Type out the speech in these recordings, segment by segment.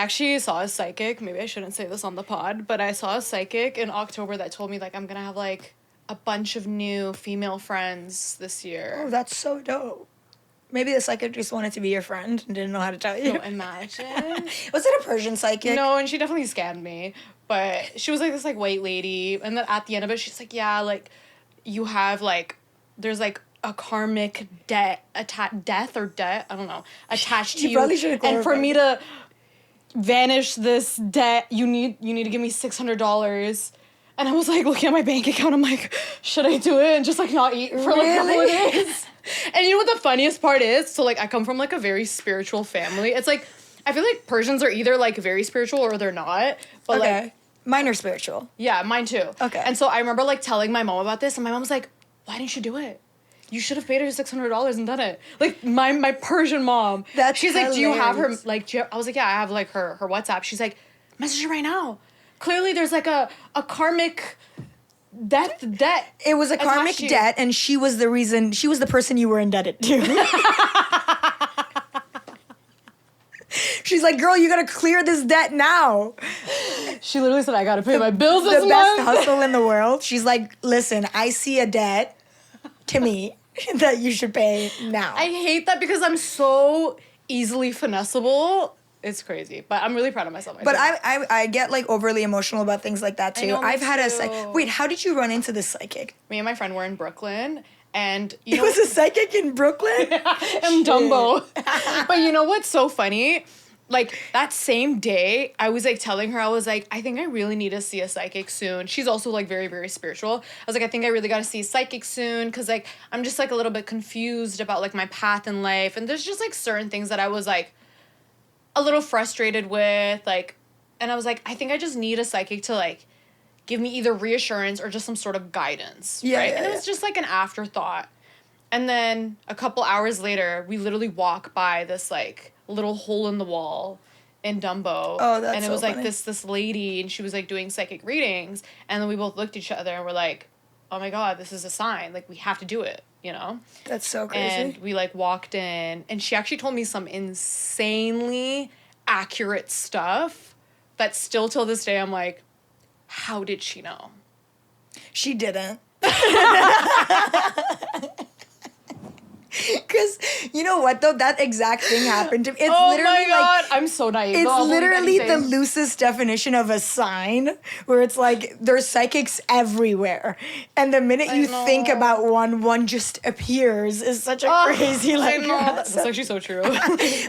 actually saw a psychic. Maybe I shouldn't say this on the pod, but I saw a psychic in October that told me, like, I'm going to have, like, a bunch of new female friends this year. Oh, that's so dope. Maybe the psychic just wanted to be your friend and didn't know how to tell you. No, imagine. Was it a Persian psychic? No, and she definitely scammed me. But she was, like, this, like, white lady. And then at the end of it, she's like, yeah, like, you have, like, there's, like, a karmic debt, I don't know, attached to you. Probably should have and for clarified. me to vanish this debt, you need to give me $600. And I was like looking at my bank account, I'm like, should I do it and just like not eat for like a couple of days? And you know what the funniest part is? So like I come from like a very spiritual family. It's like I feel like Persians are either like very spiritual or they're not. But Okay. like Mine are spiritual. yeah, mine too. Okay. And so I remember like telling my mom about this, and my mom was like, why didn't you do it? You should have paid her $600 and done it. Like my Persian mom. That's she's like, do you have her hilarious. like? I was like, yeah, I have like her WhatsApp. She's like, message her right now. Clearly, there's like a karmic debt. It was a karmic attached to you. debt, and she was the person you were indebted to. She's like, girl, you gotta clear this debt now. She literally said, I gotta pay my bills The this best month. hustle in the world. She's like, listen, I see a debt to me that you should pay now. I hate that because I'm so easily finessable. It's crazy, but I'm really proud of myself. But I get like overly emotional about things like that too. know, me I've had a too. wait. How did you run into this psychic? Me and my friend were in Brooklyn, and It was a psychic in Brooklyn. I'm Dumbo. But you know what's so funny? Like, that same day, I was, like, telling her, I was like, I think I really need to see a psychic soon. She's also, like, very, very spiritual. I was like, I think I really got to see a psychic soon because, like, I'm just, like, a little bit confused about, like, my path in life. And there's just, like, certain things that I was, like, a little frustrated with, like, and I was like, I think I just need a psychic to, like, give me either reassurance or just some sort of guidance, Yeah, right? yeah, And it yeah. was just, like, an afterthought. And then a couple hours later, we literally walk by this, like, little hole in the wall in Dumbo. Oh, that's And it so was, like, funny. this lady, and she was, like, doing psychic readings. And then we both looked at each other and we're like, oh, my God, this is a sign. Like, we have to do it, you know? That's so crazy. And we, like, walked in. And she actually told me some insanely accurate stuff that still till this day I'm like, how did she know? She didn't. Because you know what though, that exact thing happened to me. It's Oh literally my God, like I'm so naive. it's I'll believe literally the anything. loosest definition of a sign, where it's like there's psychics everywhere, and the minute you think know. about one just appears is such a crazy I like. know. That's actually so true.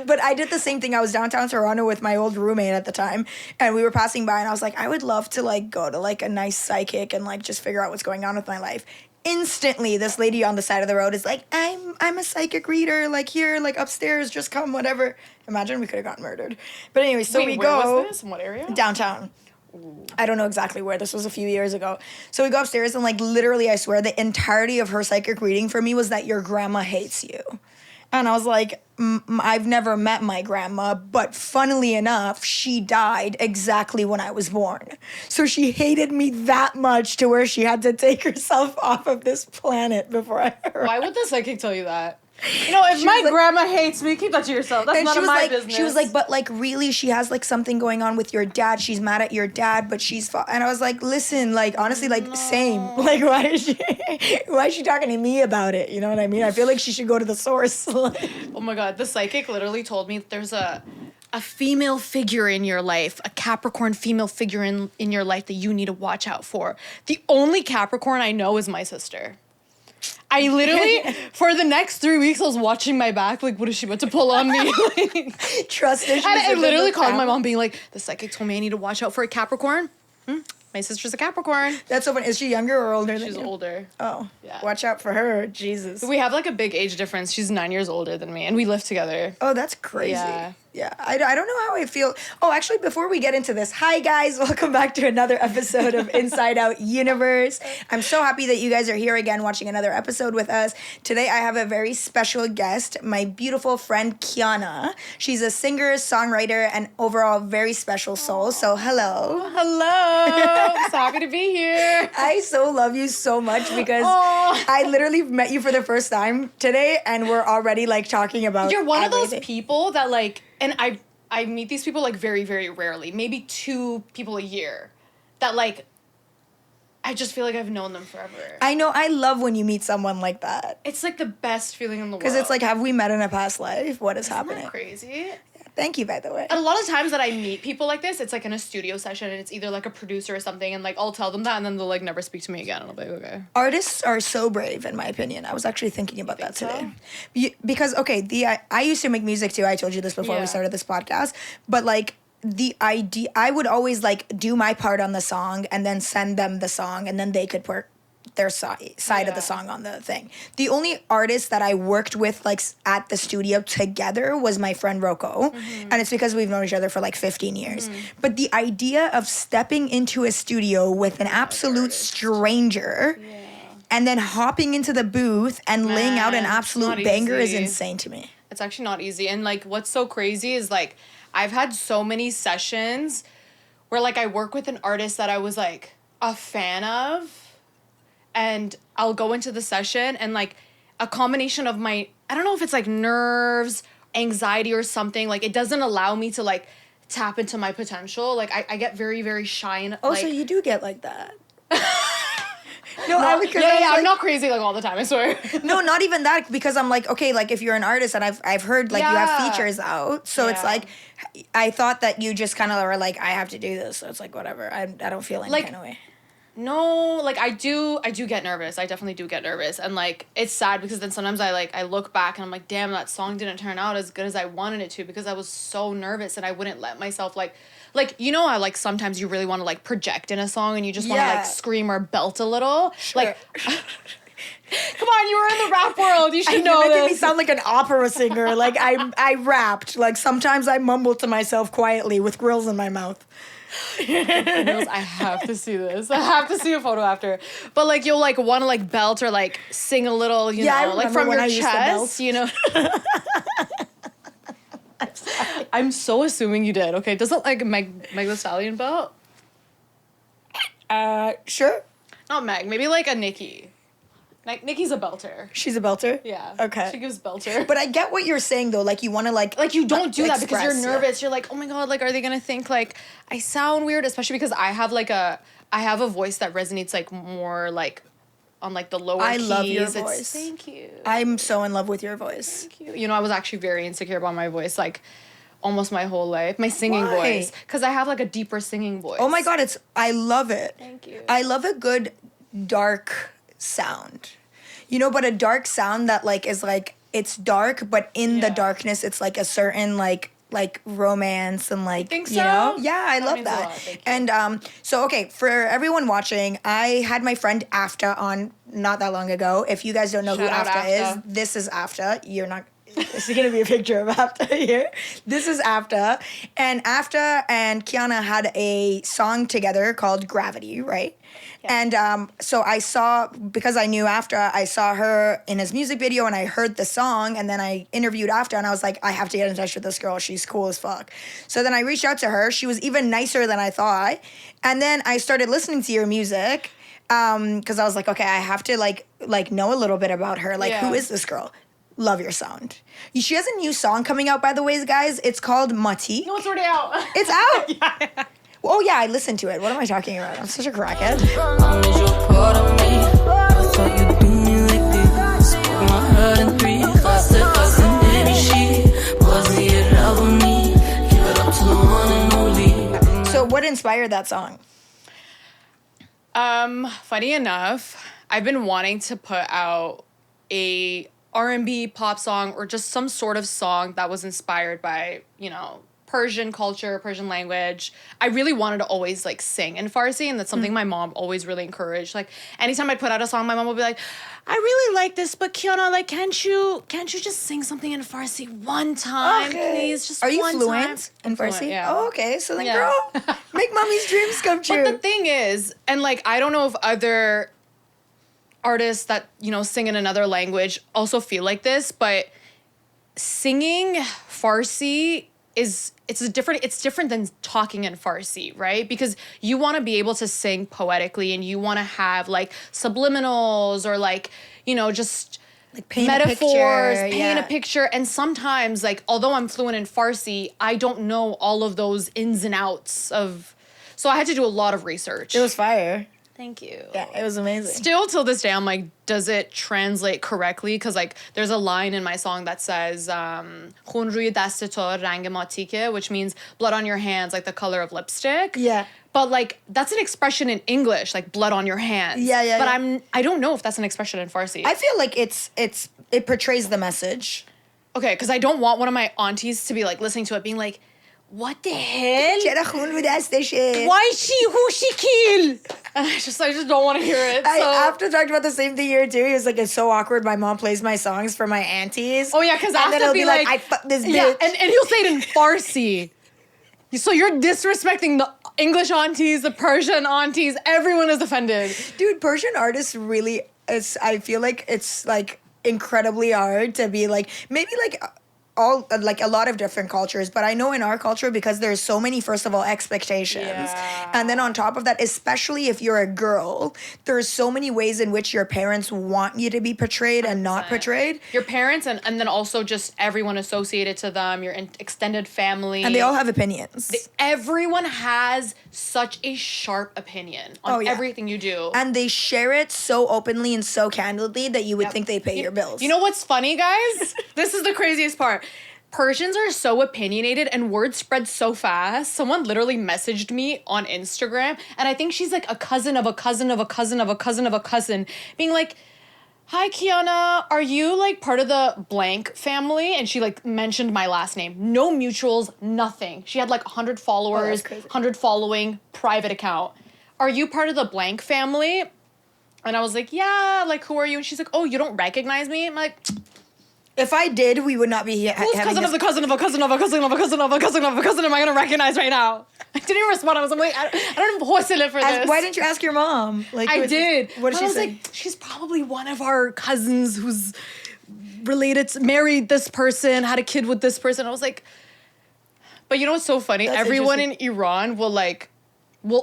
But I did the same thing. I was downtown Toronto with my old roommate at the time, and we were passing by, and I was like, I would love to like go to like a nice psychic and like just figure out what's going on with my life. Instantly, this lady on the side of the road is like, I'm a psychic reader, like here, like upstairs, just come, whatever. Imagine we could have gotten murdered. But anyway, so Wait, we where go was this? In what area? downtown. I don't know exactly where. This was a few years ago. So we go upstairs and like literally, I swear, the entirety of her psychic reading for me was that your grandma hates you. And I was like, I've never met my grandma, but funnily enough, she died exactly when I was born. So she hated me that much to where she had to take herself off of this planet before I arrived. Why would the psychic tell you that? You know, if She my was like- grandma hates me, keep that to yourself. That's And none she of was my like, business. she was like, but like really, she has like something going on with your dad. She's mad at your dad, but she's and I was like, listen, like honestly, like same. Like why is she talking to me about it? You know what I mean? I feel like she should go to the source. oh my God, the psychic literally told me there's a female figure in your life, a Capricorn female figure in your life that you need to watch out for. The only Capricorn I know is my sister. I literally, for the next 3 weeks, I was watching my back, like, what is she about to pull on me? Trust issues. I within literally the called my family. mom being like, the psychic told me I need to watch out for a Capricorn. My sister's a Capricorn. That's so funny. Is she younger or older than She's you? older. Oh, Yeah. watch out for her. Jesus. We have like a big age difference. She's 9 years older than me, and we live together. Oh, that's crazy. Yeah. Yeah, I don't know how I feel. Oh, actually, before we get into this, hi guys, welcome back to another episode of Inside Out Universe. I'm so happy that you guys are here again watching another episode with us. Today I have a very special guest, my beautiful friend Kiana. She's a singer, songwriter, and overall very special soul. So hello. Hello. I'm so happy to be here. I so love you so much because Aw. I literally met you for the first time today and we're already like talking about You're one of those everything. people that like, and I meet these people like very, very rarely, maybe 2 people a year that like, I just feel like I've known them forever. I know. I love when you meet someone like that. It's like the best feeling in the world. Because it's like, have we met in a past life? What is Isn't happening? that crazy? Thank you, by the way. And a lot of times that I meet people like this, it's like in a studio session and it's either like a producer or something and like I'll tell them that and then they'll like never speak to me again and I'll be like, okay. Artists are so brave, in my opinion. I was actually thinking about that think today. Because, okay, I used to make music too. I told you this before we started this podcast. But like, the idea, I would always like do my part on the song and then send them the song and then they could put their side of the song on the thing. The only artist that I worked with like at the studio together was my friend Rocco, and it's because we've known each other for like 15 years. But the idea of stepping into a studio with an absolute stranger and then hopping into the booth and laying out an absolute banger is insane to me. It's actually not easy. And like what's so crazy is like I've had so many sessions where like I work with an artist that I was like a fan of. And I'll go into the session and like a combination of I don't know if it's like nerves, anxiety or something, like it doesn't allow me to like tap into my potential. Like I get very, very shy. And, oh, like, so you do get like that. I'm not crazy like all the time, I swear. No, not even that, because I'm like, okay, like if you're an artist and I've heard like you have features out, so it's like I thought that you just kind of were like, I have to do this, so it's like whatever. I don't feel any kind of way. No, like I do get nervous. I definitely do get nervous. And like it's sad because then sometimes I look back and I'm like, damn, that song didn't turn out as good as I wanted it to because I was so nervous and I wouldn't let myself like you know how like sometimes you really want to like project in a song and you just want to like scream or belt a little. Sure. Like come on, you were in the rap world. You should know You're making this. me sound like an opera singer. Like I rapped. Like sometimes I mumbled to myself quietly with grills in my mouth. I have to see this. I have to see a photo after. But like you'll like want to like belt or like sing a little, you know, like from your chest, you know. I'm so assuming you did. Okay, doesn't like Meg Thee Stallion belt? Sure. Not Meg, maybe like a Nicki. Like Nicki's a belter. She's a belter? Yeah. Okay. She gives belter. But I get what you're saying though. Like you want to like you don't do that because you're nervous. Yeah. You're like, oh my God, like are they gonna think like I sound weird? Especially because I have a voice that resonates like more like on like the lower keys. I love your voice. Thank you. I'm so in love with your voice. Thank you. You know, I was actually very insecure about my voice like almost my whole life. My singing voice. Because I have like a deeper singing voice. Oh my God, I love it. Thank you. I love a good dark sound. You know, but a dark sound that like is like it's dark, but in the darkness it's like a certain like romance and like, think so? You know? Yeah, I love means that. a lot. Thank you. And so okay, for everyone watching, I had my friend Afta on not that long ago. If you guys don't know Shout who out Afta is, this is Afta. You're not There's gonna be a picture of Afta here. This is Afta. And Afta and Kiana had a song together called Gravity, right? Yeah. And so I saw, because I knew Afta, I saw her in his music video and I heard the song and then I interviewed Afta and I was like, I have to get in touch with this girl. She's cool as fuck. So then I reached out to her. She was even nicer than I thought. And then I started listening to your music because I was like, okay, I have to like know a little bit about her. Like, who is this girl? Love your sound. She has a new song coming out, by the way, guys. It's called Mati. No, it's already out. It's out? Yeah. Oh, yeah, I listened to it. What am I talking about? I'm such a crackhead. So what inspired that song? Funny enough, I've been wanting to put out a R&B pop song or just some sort of song that was inspired by, you know, Persian culture, Persian language. I really wanted to always like sing in Farsi, and that's something my mom always really encouraged. Like anytime I'd put out a song, my mom would be like, I really like this, but Kiana, like, can't you just sing something in Farsi one time, please? Just Are you one fluent time. in Farsi? Fluent, yeah. Oh, okay. So then, girl, make mommy's dreams come true. But the thing is, and like, I don't know if other artists that, you know, sing in another language also feel like this, but singing Farsi it's different than talking in Farsi, right? Because you want to be able to sing poetically and you want to have like subliminals or like, you know, just Like paint metaphors, a picture, paint a picture. And sometimes, like, although I'm fluent in Farsi, I don't know all of those ins and outs of... So I had to do a lot of research. It was fire. Thank you. Yeah, it was amazing. Still till this day, I'm like, does it translate correctly? Because, like, there's a line in my song that says, "Khun ruy dast to rang matike," which means blood on your hands, like the color of lipstick. Yeah. But, like, that's an expression in English, like blood on your hands. Yeah. But I don't know if that's an expression in Farsi. I feel like it portrays the message. Okay, because I don't want one of my aunties to be, like, listening to it being like, what the hell? Why who she kill? And I just don't want to hear it. After talked about the same thing here too. He was like, it's so awkward. My mom plays my songs for my aunties. Oh yeah, because and then he'll be like, I fuck this bitch. Yeah, and he'll say it in Farsi. So you're disrespecting the English aunties, the Persian aunties. Everyone is offended. Dude, Persian artists really, I feel like it's like incredibly hard to be like, maybe like all like a lot of different cultures, but I know in our culture, because there's so many, first of all, expectations, and then on top of that, especially if you're a girl, there's so many ways in which your parents want you to be portrayed and not portrayed. Your parents and then also just everyone associated to them, your extended family, and they all have opinions. Everyone has such a sharp opinion on everything you do, and they share it so openly and so candidly that you would think they pay your bills. You know what's funny, guys? This is the craziest part. Persians are so opinionated and words spread so fast. Someone literally messaged me on Instagram, and I think she's like a cousin of a cousin of a cousin of a cousin of a cousin, being like, "Hi, Kiana, are you like part of the blank family?" And she like mentioned my last name. No mutuals, nothing. She had like 100 followers, 100 following, private account. "Are you part of the blank family?" And I was like, "Yeah, like who are you?" And she's like, "Oh, you don't recognize me?" I'm like, if I did, we would not be here. Who's cousin of the cousin of a cousin of a cousin of a cousin of a cousin of a cousin am I gonna recognize right now? I didn't even respond. I was like, I don't have hostel for this. Why didn't you ask your mom? Like I did. What did she say? Like, she's probably one of our cousins who's related, married this person, had a kid with this person. I was like, but you know what's so funny? That's everyone in Iran will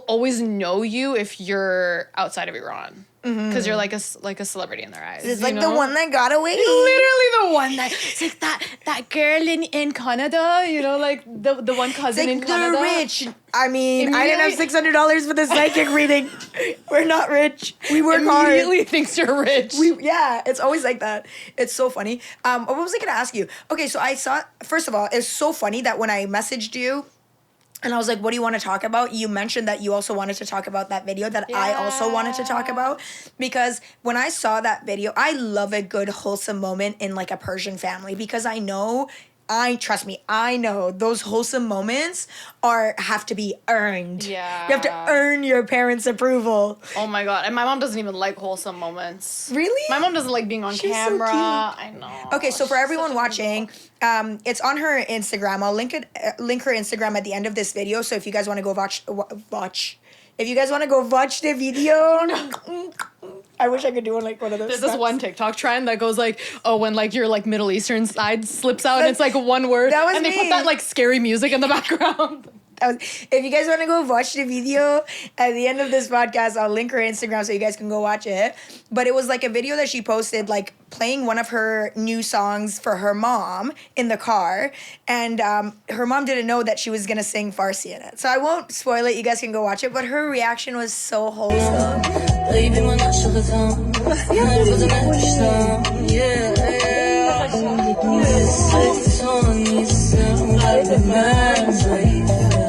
always know you if you're outside of Iran. Because you're like a celebrity in their eyes. It's like the one that got away. Literally the one that it's like that girl in Canada, you know, like the one cousin in Canada. They're rich. I mean, I didn't have $600 for the psychic reading. We're not rich. We work hard. Immediately thinks you're rich. It's always like that. It's so funny. What was I gonna ask you? Okay, so I saw. First of all, it's so funny that when I messaged you, and I was like, what do you want to talk about? You mentioned that you also wanted to talk about that video that I also wanted to talk about. Because when I saw that video, I love a good wholesome moment in like a Persian family, because I know those wholesome moments have to be earned. Yeah. You have to earn your parents' approval. Oh my God. And my mom doesn't even like wholesome moments. Really? My mom doesn't like being on camera. So cute. I know. Okay, so for everyone watching, it's on her Instagram. I'll link her Instagram at the end of this video. So if you guys want to go watch. If you guys want to go watch the video, I wish I could do one like one of those. There's this one TikTok trend that goes like, oh, when like your like Middle Eastern side slips out and it's like one word. That was and they put that like scary music in the background. If you guys want to go watch the video at the end of this podcast, I'll link her Instagram so you guys can go watch it. But it was like a video that she posted, like playing one of her new songs for her mom in the car. And her mom didn't know that she was going to sing Farsi in it. So I won't spoil it. You guys can go watch it. But her reaction was so wholesome.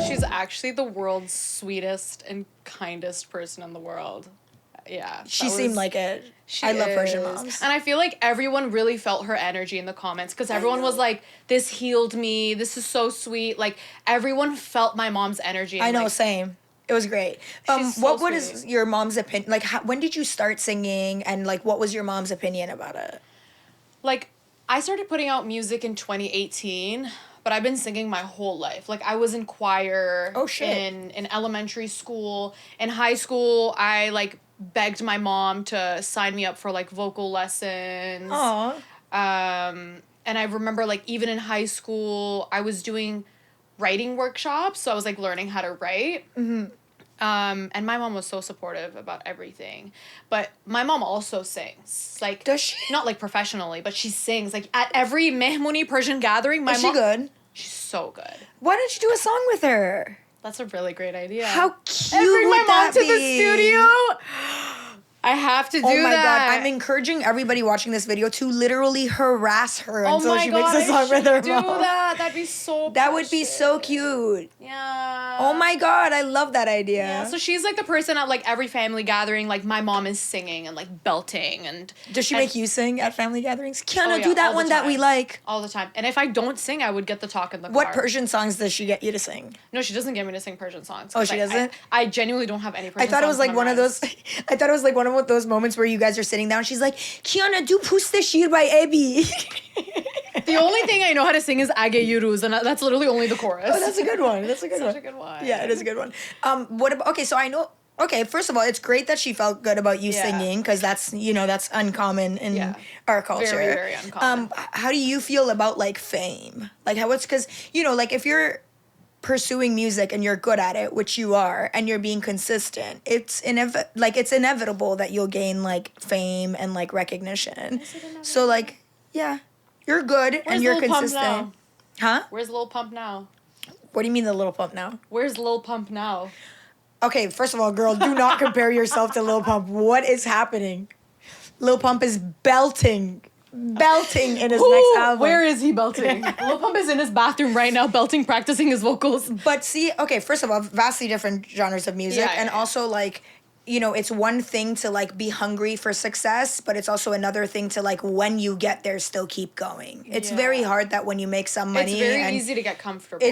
She's actually the world's sweetest and kindest person in the world. Yeah. She seemed like it. I love Persian moms. And I feel like everyone really felt her energy in the comments, because everyone was like, this healed me. This is so sweet. Like, everyone felt my mom's energy. I know, like, same. It was great. What is your mom's opinion? Like, when did you start singing, and like, what was your mom's opinion about it? Like, I started putting out music in 2018, but I've been singing my whole life. Like, I was in choir. Oh, shit. In elementary school. In high school, I like begged my mom to sign me up for like vocal lessons. Aww. And I remember like even in high school, I was doing writing workshops, so I was like learning how to write. Mm-hmm. And my mom was so supportive about everything. But my mom also sings. Like, does she? Not like professionally, but she sings. Like at every Mehmoni Persian gathering, my Is mom. she good? She's so good. Why don't you do a song with her? That's a really great idea. How cute bring would my mom that to be? the studio. I have to do that. Oh my God, I'm encouraging everybody watching this video to literally harass her Oh until my she God, makes a song with her do mom. that. That'd be so That would be so cute. Yeah. Oh my God, I love that idea. Yeah, so she's like the person at like every family gathering, like my mom is singing and like belting and... Does she make you sing at family gatherings? Kiana, Oh, yeah, do that all the one that we time. like. All the time. And if I don't sing, I would get the talk in the car. What Persian songs does she get you to sing? No, she doesn't get me to sing Persian songs. Oh, she doesn't? I genuinely don't have any Persian songs I thought it was like one of those. memorized. I thought it was like one of those moments where you guys are sitting down. She's like, Kiana, do Puste Shir by Ebi. The only thing I know how to sing is Age Yuruz, and that's literally only the chorus. Oh, that's a good one. That's a good one. Such a good one. Yeah, it is a good one. What about? Okay, so I know. Okay, first of all, it's great that she felt good about you singing because that's that's uncommon in our culture. Very, very uncommon. How do you feel about like fame? Like how it's because like if you're pursuing music and you're good at it, which you are, and you're being consistent, it's inevitable that you'll gain like fame and like recognition. So like, yeah, you're good and you're Lil Pump consistent. now? Huh? Where's Lil Pump now? What do you mean the Little Pump now? Where's Lil Pump now? Okay, first of all, girl, do not compare yourself to Lil Pump. What is happening? Lil Pump is belting in his next album. Where is he belting? Lil Pump is in his bathroom right now belting, practicing his vocals. But see, okay, first of all, vastly different genres of music. And also, like, it's one thing to, like, be hungry for success, but it's also another thing to, like, when you get there, still keep going. It's very hard that when you make some money. It's very easy to get comfortable.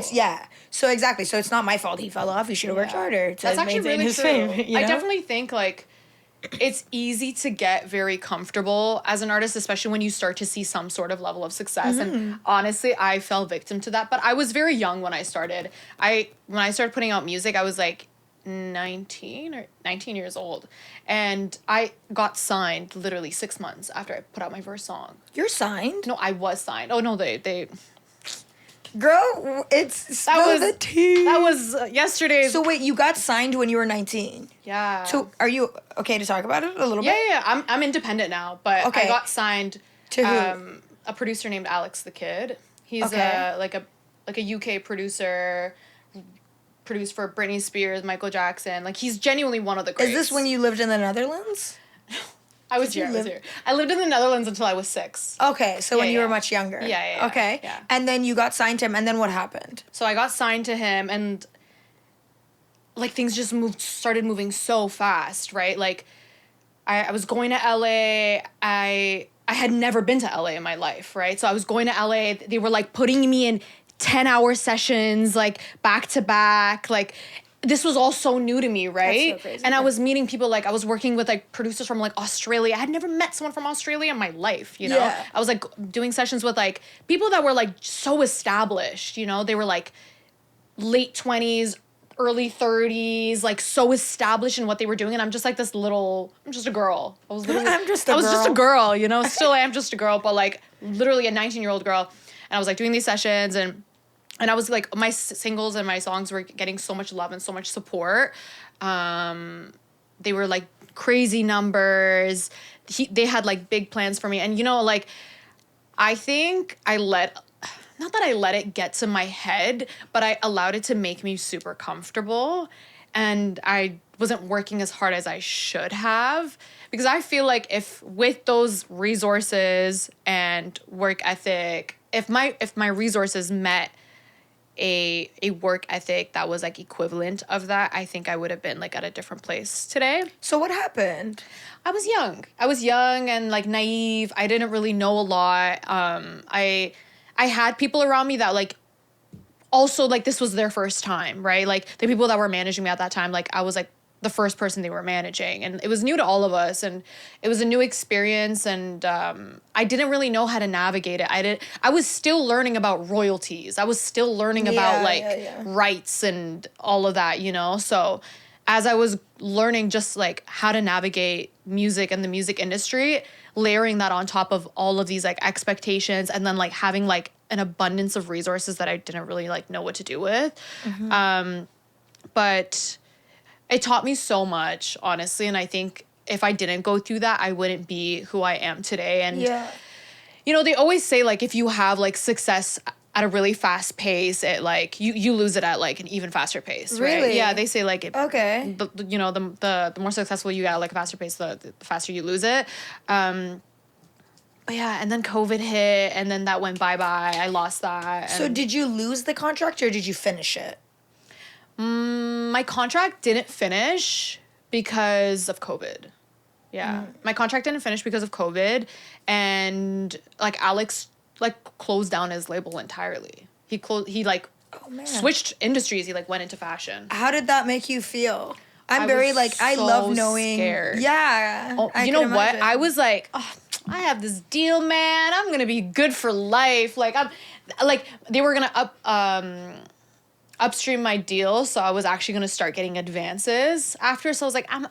So exactly. So it's not my fault he fell off. He should have worked harder to That's actually maintain really his true. fame. I definitely think, like, it's easy to get very comfortable as an artist, especially when you start to see some sort of level of success. And honestly, I fell victim to that. But I was very young when I started. When I started putting out music, I was like 19 years old. And I got signed literally 6 months after I put out my first song. You're signed? No, I was signed. Oh, no, they... Girl, the tea. That was yesterday's... So wait, you got signed when you were 19? Yeah. So are you okay to talk about it a little bit? Yeah. I'm independent now, but I got signed to who? A producer named Alex the Kid. He's like a UK producer, produced for Britney Spears, Michael Jackson. Like he's genuinely one of the greats. Is this when you lived in the Netherlands? I was here. I lived in the Netherlands until I was 6. Okay, so when you were much younger. Yeah. Okay. Yeah. And then you got signed to him, and then what happened? So I got signed to him, and like things just started moving so fast, right? Like I was going to LA. I had never been to LA in my life, right? So I was going to LA. They were like putting me in 10-hour sessions, like back to back, like. This was all so new to me, right? That's so crazy. And I was meeting people, like, I was working with, like, producers from, like, Australia. I had never met someone from Australia in my life, you know? Yeah. I was, like, doing sessions with, like, people that were, like, so established, you know? They were, like, late 20s, early 30s, like, so established in what they were doing. And I'm just, like, I'm just a girl. I was just a girl, you know? Still I am just a girl, but, like, literally a 19-year-old girl. And I was, like, doing these sessions, and I was like, my singles and my songs were getting so much love and so much support. They were like crazy numbers. They had like big plans for me. And like, I think not that I let it get to my head, but I allowed it to make me super comfortable. And I wasn't working as hard as I should have. Because I feel like if with those resources and work ethic, if my resources met a work ethic that was like equivalent of that, I think I would have been like at a different place today. So what happened? I was young and like naive. I didn't really know a lot. I had people around me that like also like this was their first time, right? Like the people that were managing me at that time, like I was like the first person they were managing, and it was new to all of us, and it was a new experience, and I didn't really know how to navigate it. I was still learning about royalties. I was still learning about rights and all of that, you know? So as I was learning just like how to navigate music and the music industry, layering that on top of all of these like expectations, and then like having like an abundance of resources that I didn't really like know what to do with. But it taught me so much, honestly. And I think if I didn't go through that, I wouldn't be who I am today. And, you know, they always say, like, if you have, like, success at a really fast pace, it, like, you lose it at, like, an even faster pace, right? Really? Yeah, they say, like, Okay. you know, the more successful you get at, like, a faster pace, the faster you lose it. But yeah, and then COVID hit, and then that went bye-bye. I lost that. So did you lose the contract, or did you finish it? My contract didn't finish because of COVID. Yeah. My contract didn't finish because of COVID, and, like, Alex, like, closed down his label entirely. He like, switched industries. He, like, went into fashion. How did that make you feel? I'm very, like, I love knowing. Scared. Yeah. Oh, you know what? I was like, oh, I have this deal, man. I'm gonna be good for life. Like, they were gonna upstream my deal, so I was actually gonna start getting advances after. So I was like, I'm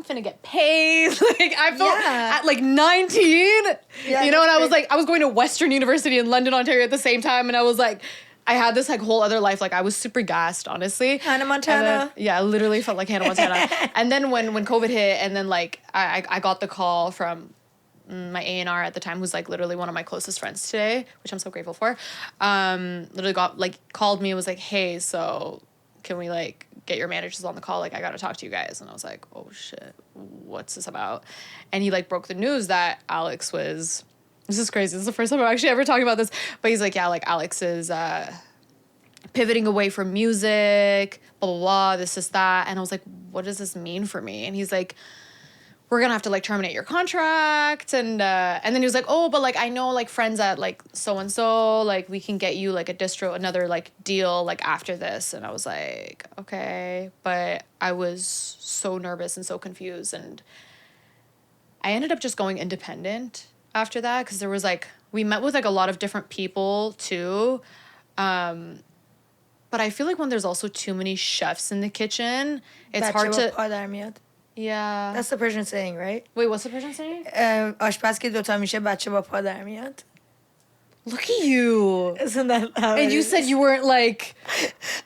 finna get paid. Like, I felt at like 19, you know, and I was like, I was going to Western University in London, Ontario at the same time, and I was like, I had this like whole other life. Like, I was super gassed, honestly. Hannah Montana. I literally felt like Hannah Montana. And then when COVID hit, and then like I got the call from my A&R at the time, who's like literally one of my closest friends today, which I'm so grateful for. Literally called me and was like, hey, so can we like get your managers on the call? Like, I gotta talk to you guys. And I was like, oh shit, what's this about? And he like broke the news that Alex was, this is crazy, this is the first time I'm actually ever talking about this, but he's like, yeah, like Alex is pivoting away from music, blah, blah, blah, this, that. And I was like, what does this mean for me? And he's like, we're gonna have to like terminate your contract. And then he was like, oh, but like I know like friends at like so and so, like we can get you like another like deal like after this. And I was like, okay. But I was so nervous and so confused, and I ended up just going independent after that, because there was like, we met with like a lot of different people too. But I feel like when there's also too many chefs in the kitchen, it's hard to. Yeah. That's the Persian saying, right? Wait, what's the Persian saying? آشپز که دوتا میشه بچه با پا در میاد. Look at you. Isn't that how And you said you weren't like...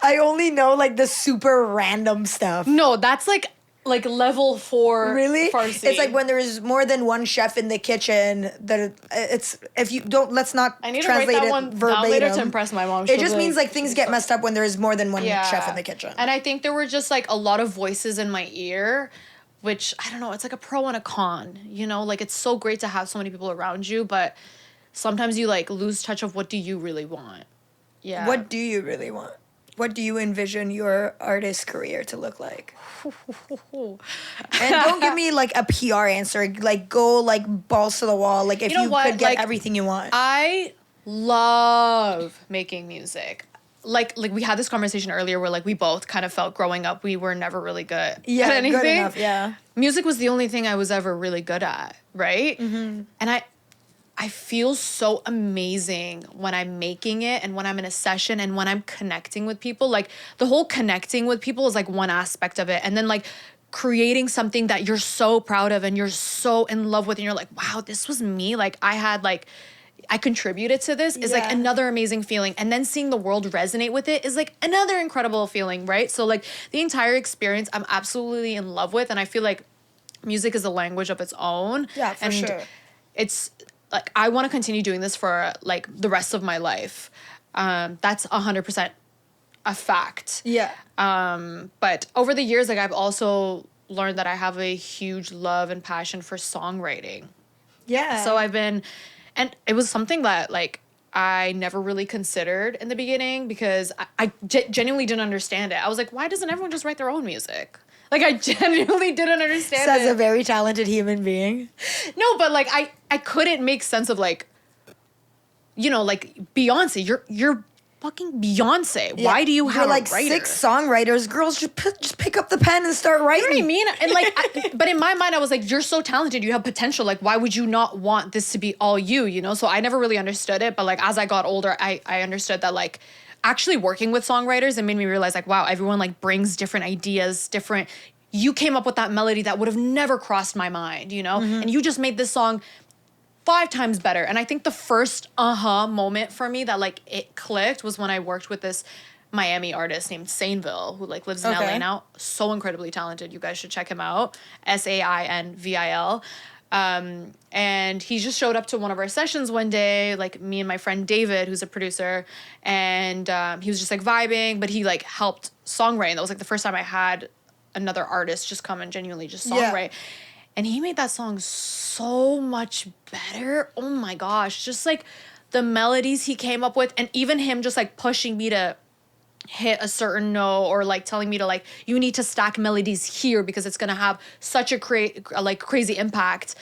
I only know like the super random stuff. No, that's like level 4 really? Farsi. It's like when there's more than one chef in the kitchen, that it's, if you don't, let's not I need translate to write that it one verbatim. down later to impress my mom. It just means like things get messed up when there is more than one chef in the kitchen. And I think there were just like a lot of voices in my ear, which, I don't know, it's like a pro and a con, you know? Like, it's so great to have so many people around you, but sometimes you, like, lose touch of what do you really want. Yeah. What do you really want? What do you envision your artist career to look like? And don't give me, like, a PR answer. Like, go, like, balls to the wall. Like, if you could get everything you want. I love making music. Like we had this conversation earlier where like we both kind of felt growing up we were never really good at anything. Good enough, yeah. Music was the only thing I was ever really good at, right? Mm-hmm. And I feel so amazing when I'm making it, and when I'm in a session, and when I'm connecting with people. Like, the whole connecting with people is like one aspect of it, and then like creating something that you're so proud of and you're so in love with, and you're like, wow, this was me. Like, I contributed to this is like another amazing feeling. And then seeing the world resonate with it is like another incredible feeling, right? So like the entire experience I'm absolutely in love with. And I feel like music is a language of its own. Yeah, for sure. It's like, I want to continue doing this for like the rest of my life. That's 100% a fact. Yeah. But over the years, like I've also learned that I have a huge love and passion for songwriting. Yeah. So and it was something that, like, I never really considered in the beginning, because I genuinely didn't understand it. I was like, why doesn't everyone just write their own music? Like, I genuinely didn't understand it. As a very talented human being. No, but, like, I couldn't make sense of, like, you know, like, Beyonce. You're fucking Beyonce. Yeah. Why do you have like a writer? 6 songwriters? Girls, just pick up the pen and start writing. You know what I mean? And like, but in my mind, I was like, you're so talented. You have potential. Like, why would you not want this to be all you? You know? So I never really understood it. But like, as I got older, I understood that like, actually working with songwriters, it made me realize like, wow, everyone like brings different ideas, you came up with that melody that would have never crossed my mind, you know? Mm-hmm. And you just made this song 5 times better. And I think the first moment for me that like it clicked was when I worked with this Miami artist named Sainville, who like lives in LA now. So incredibly talented. You guys should check him out. Sainvil. And he just showed up to one of our sessions one day, like me and my friend David, who's a producer, and he was just like vibing, but he like helped songwrite. And that was like the first time I had another artist just come and genuinely just songwrite. And he made that song so much better. Oh my gosh. Just like the melodies he came up with, and even him just like pushing me to hit a certain note, or like telling me to like, you need to stack melodies here because it's gonna have such a crazy impact.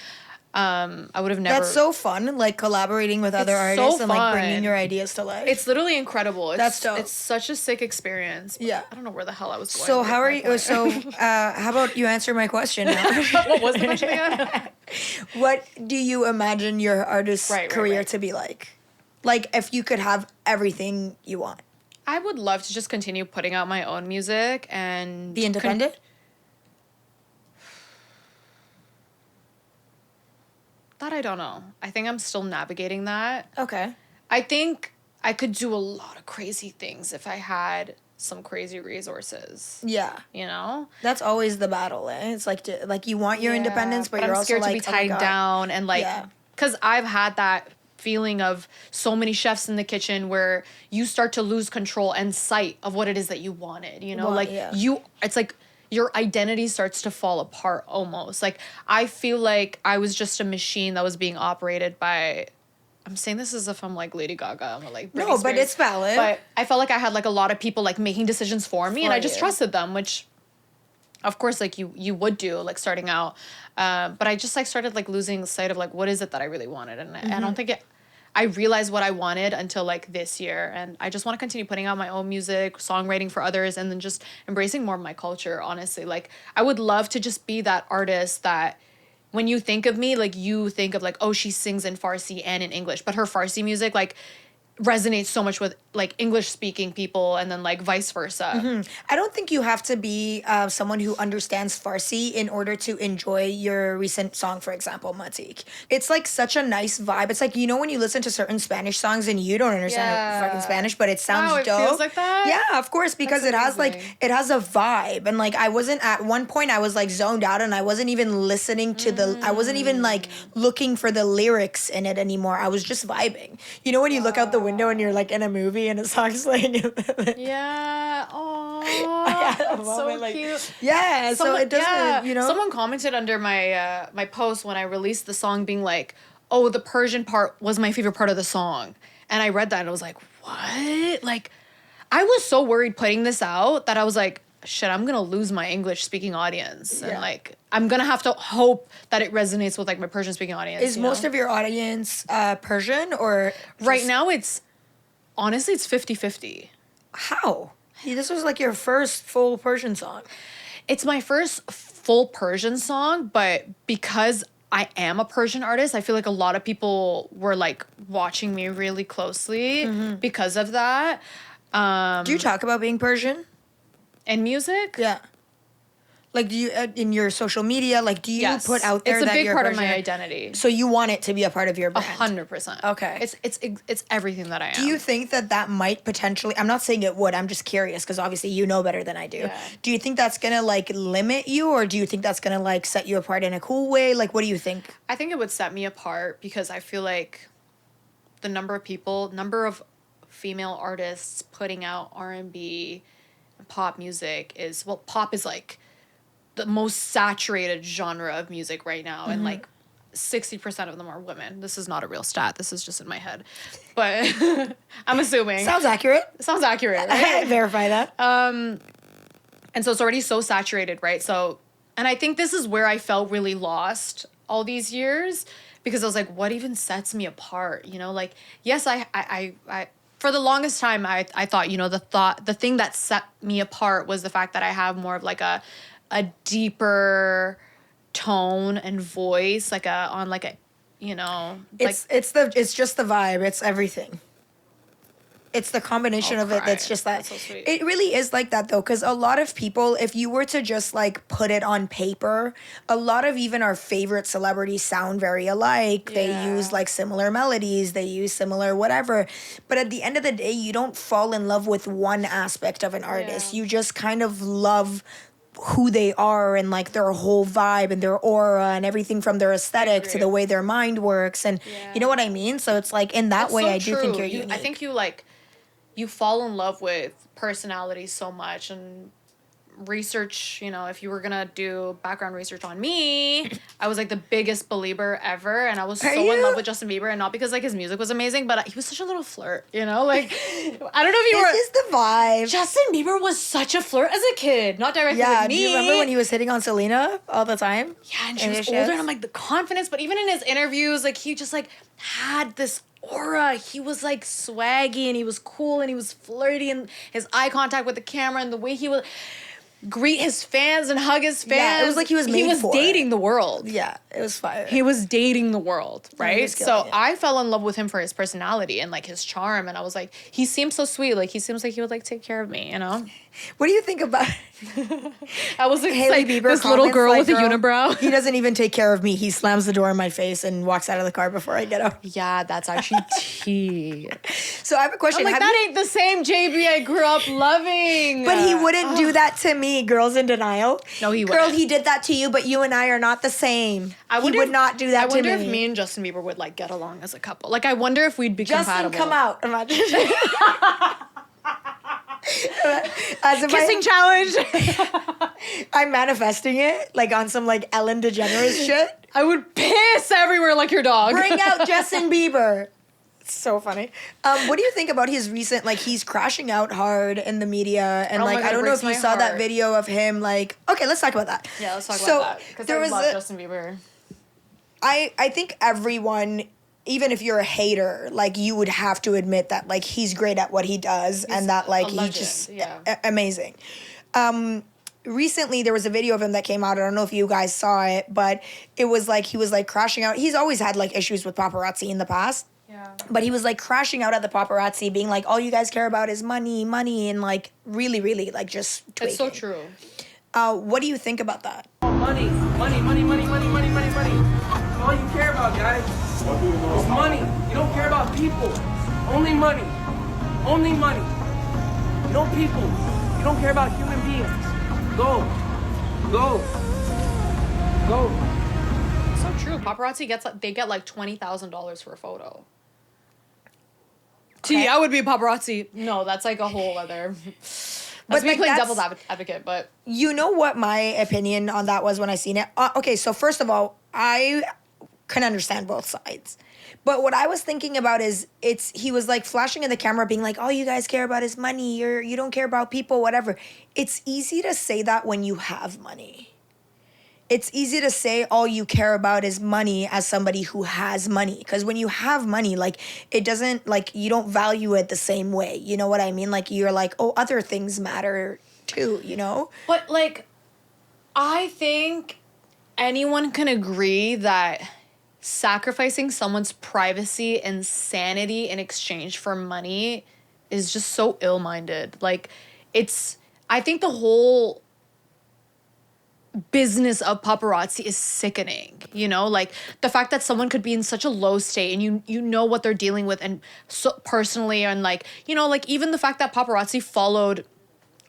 I would have never. That's so fun, like collaborating with other artists and like bringing your ideas to life. It's literally incredible. That's dope. It's such a sick experience. Yeah. I don't know where the hell I was going. So how are you? So how about you answer my question now? What was the question again? What do you imagine your artist's career to be like? Like if you could have everything you want. I would love to just continue putting out my own music and be independent. That I don't know. I think I'm still navigating that. Okay. I think I could do a lot of crazy things if I had some crazy resources. Yeah. You know? That's always the battle, eh? It's like you want your independence, but you're I'm also scared like, to be tied down and like, because I've had that feeling of so many chefs in the kitchen where you start to lose control and sight of what it is that you wanted, you know? It's like your identity starts to fall apart almost. Like, I feel like I was just a machine that was being operated by, I'm saying this as if I'm like Lady Gaga. I'm like, no, but it's valid. But I felt like I had like a lot of people like making decisions for me, and I just trusted them, which of course like you would do like starting out. But I just like started like losing sight of like, what is it that I really wanted? And I don't think I realized what I wanted until like this year. And I just want to continue putting out my own music, songwriting for others, and then just embracing more of my culture, honestly. Like, I would love to just be that artist that when you think of me, like, you think of like, oh, she sings in Farsi and in English. But her Farsi music, like, resonates so much with like English speaking people, and then like vice versa. I don't think you have to be someone who understands Farsi in order to enjoy your recent song, for example, Matik. It's like such a nice vibe. It's like, you know, when you listen to certain Spanish songs and you don't understand fucking Spanish, but it sounds dope. It feels like that? Yeah, of course, because it has a vibe. And like, I wasn't, at one point I was like zoned out and I wasn't even listening to I wasn't even like looking for the lyrics in it anymore. I was just vibing. You know, when you look out the window and you're like in a movie and a song's playing. Yeah. Oh, that's so cute. Yeah. So it doesn't, you know. Someone commented under my my post when I released the song, being like, "Oh, the Persian part was my favorite part of the song," and I read that and I was like, "What?" Like, I was so worried putting this out that I was like, shit, I'm gonna lose my English speaking audience. And like, I'm gonna have to hope that it resonates with like my Persian speaking audience. Is most of your audience Persian, or right now it's honestly it's 50-50. How? This was like your first full Persian song. It's my first full Persian song, but because I am a Persian artist, I feel like a lot of people were like watching me really closely because of that. Do you talk about being Persian? And music? Yeah. Like, do you, in your social media, like, do you put out there that you're It's a big part Persian? of my identity. So you want it to be a part of your brand? 100%. Okay. It's everything that I am. Do you think that might potentially, I'm not saying it would, I'm just curious, because obviously you know better than I do. Yeah. Do you think that's going to, like, limit you, or do you think that's going to, like, set you apart in a cool way? Like, what do you think? I think it would set me apart because I feel like the number of female artists putting out R&B, pop music is, well, pop is like the most saturated genre of music right now, and like 60% of them are women. This is not a real stat, this is just in my head, but I'm assuming sounds accurate, right? I verify that. And so it's already so saturated, right? So, and I think this is where I felt really lost all these years, because I was like, what even sets me apart, you know? Like, yes, I for the longest time, I thought, you know, the thing that set me apart was the fact that I have more of like a deeper tone and voice, like you know, it's just the vibe. It's everything. it's the combination of it that's just that. That's so sweet. It really is like that though, because a lot of people, if you were to just like put it on paper, a lot of even our favorite celebrities sound very alike. They use like similar melodies, they use similar whatever. But at the end of the day, you don't fall in love with one aspect of an artist. You just kind of love who they are and like their whole vibe and their aura and everything from their aesthetic to the way their mind works, and you know what I mean. So it's like in that way, so I do think you're unique. I think you fall in love with personalities so much, and research, you know, if you were gonna do background research on me, I was like the biggest believer ever, and I was so in love with Justin Bieber, and not because like his music was amazing, but he was such a little flirt, you know, like I don't know if you were. This is the vibe. Justin Bieber was such a flirt as a kid, not directly with me. Do you remember when he was hitting on Selena all the time? Yeah, and she was older, and I'm like the confidence, but even in his interviews, like he just like had this aura. He was like swaggy, and he was cool, and he was flirty, and his eye contact with the camera, and the way he would greet his fans and hug his fans. Yeah, it was like he was dating the world. Yeah, it was fire. He was dating the world, right? So it. I fell in love with him for his personality and like his charm, and I was like, he seems so sweet. Like he seems like he would like take care of me, you know? What do you think about I was like, Hailey Bieber this little girl like, with a unibrow? He doesn't even take care of me. He slams the door in my face and walks out of the car before I get out. Yeah, that's actually tea. So I have a question. I'm like, that ain't the same JB I grew up loving. But he wouldn't do that to me. Girls in denial. No, he wouldn't. Girl, he did that to you, but you and I are not the same. He would not do that to me. I wonder if me and Justin Bieber would like get along as a couple. Like I wonder if we'd be compatible. Justin, come out. Imagine. Kissing challenge. I'm manifesting it like on some like Ellen DeGeneres shit. I would piss everywhere like your dog. Bring out Justin Bieber. It's so funny. What do you think about his recent, like he's crashing out hard in the media, and like God, I don't know if you saw that video of him like, okay, let's talk about that. Yeah, let's talk about that. Because I love Justin Bieber. I think everyone, even if you're a hater, like you would have to admit that like he's great at what he does, and that like he's just amazing. Recently there was a video of him that came out. I don't know if you guys saw it, but it was like he was like crashing out. He's always had like issues with paparazzi in the past. Yeah. But he was like crashing out at the paparazzi, being like, all you guys care about is money, and like really, really like just tweaking. It's so true. What do you think about that? Money. All you care about, guys, is money. You don't care about people. Only money. No people. You don't care about human beings. Go. So true. Paparazzi get like $20,000 for a photo. Okay. I would be a paparazzi. No, that's like a whole other. But me playing devil's advocate, but you know what my opinion on that was when I seen it. Okay, so first of all, I can understand both sides. But what I was thinking about is he was like flashing in the camera being like, all you guys care about is money, you don't care about people, whatever. It's easy to say that when you have money. It's easy to say all you care about is money as somebody who has money. Because when you have money, like, it doesn't, like, you don't value it the same way. You know what I mean? Like, you're like, oh, other things matter too, you know? But, like, I think anyone can agree that sacrificing someone's privacy and sanity in exchange for money is just so ill-minded. Like, I think the whole business of paparazzi is sickening, you know? Like, the fact that someone could be in such a low state and you know what they're dealing with, and so personally, and like, you know, like even the fact that paparazzi followed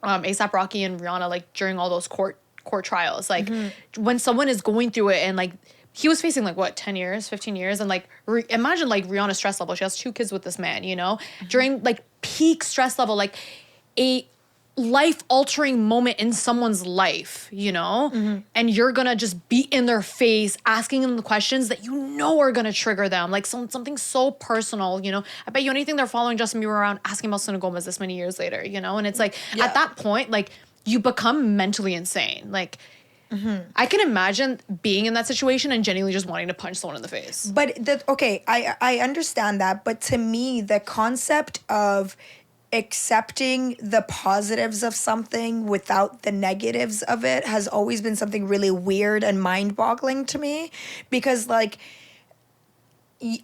A$AP Rocky and Rihanna like during all those court trials, like when someone is going through it, and like he was facing like what 10 years 15 years, and like imagine like Rihanna's stress level. She has 2 kids with this man, you know, during like peak stress level, like a life-altering moment in someone's life, you know? And you're gonna just be in their face asking them the questions that you know are gonna trigger them, like something so personal, you know? I bet you anything they're following Justin Bieber around asking about Selena Gomez this many years later, you know? And it's like, at that point, like, you become mentally insane. Like, I can imagine being in that situation and genuinely just wanting to punch someone in the face. But, I understand that, but to me, the concept of accepting the positives of something without the negatives of it has always been something really weird and mind-boggling to me, because like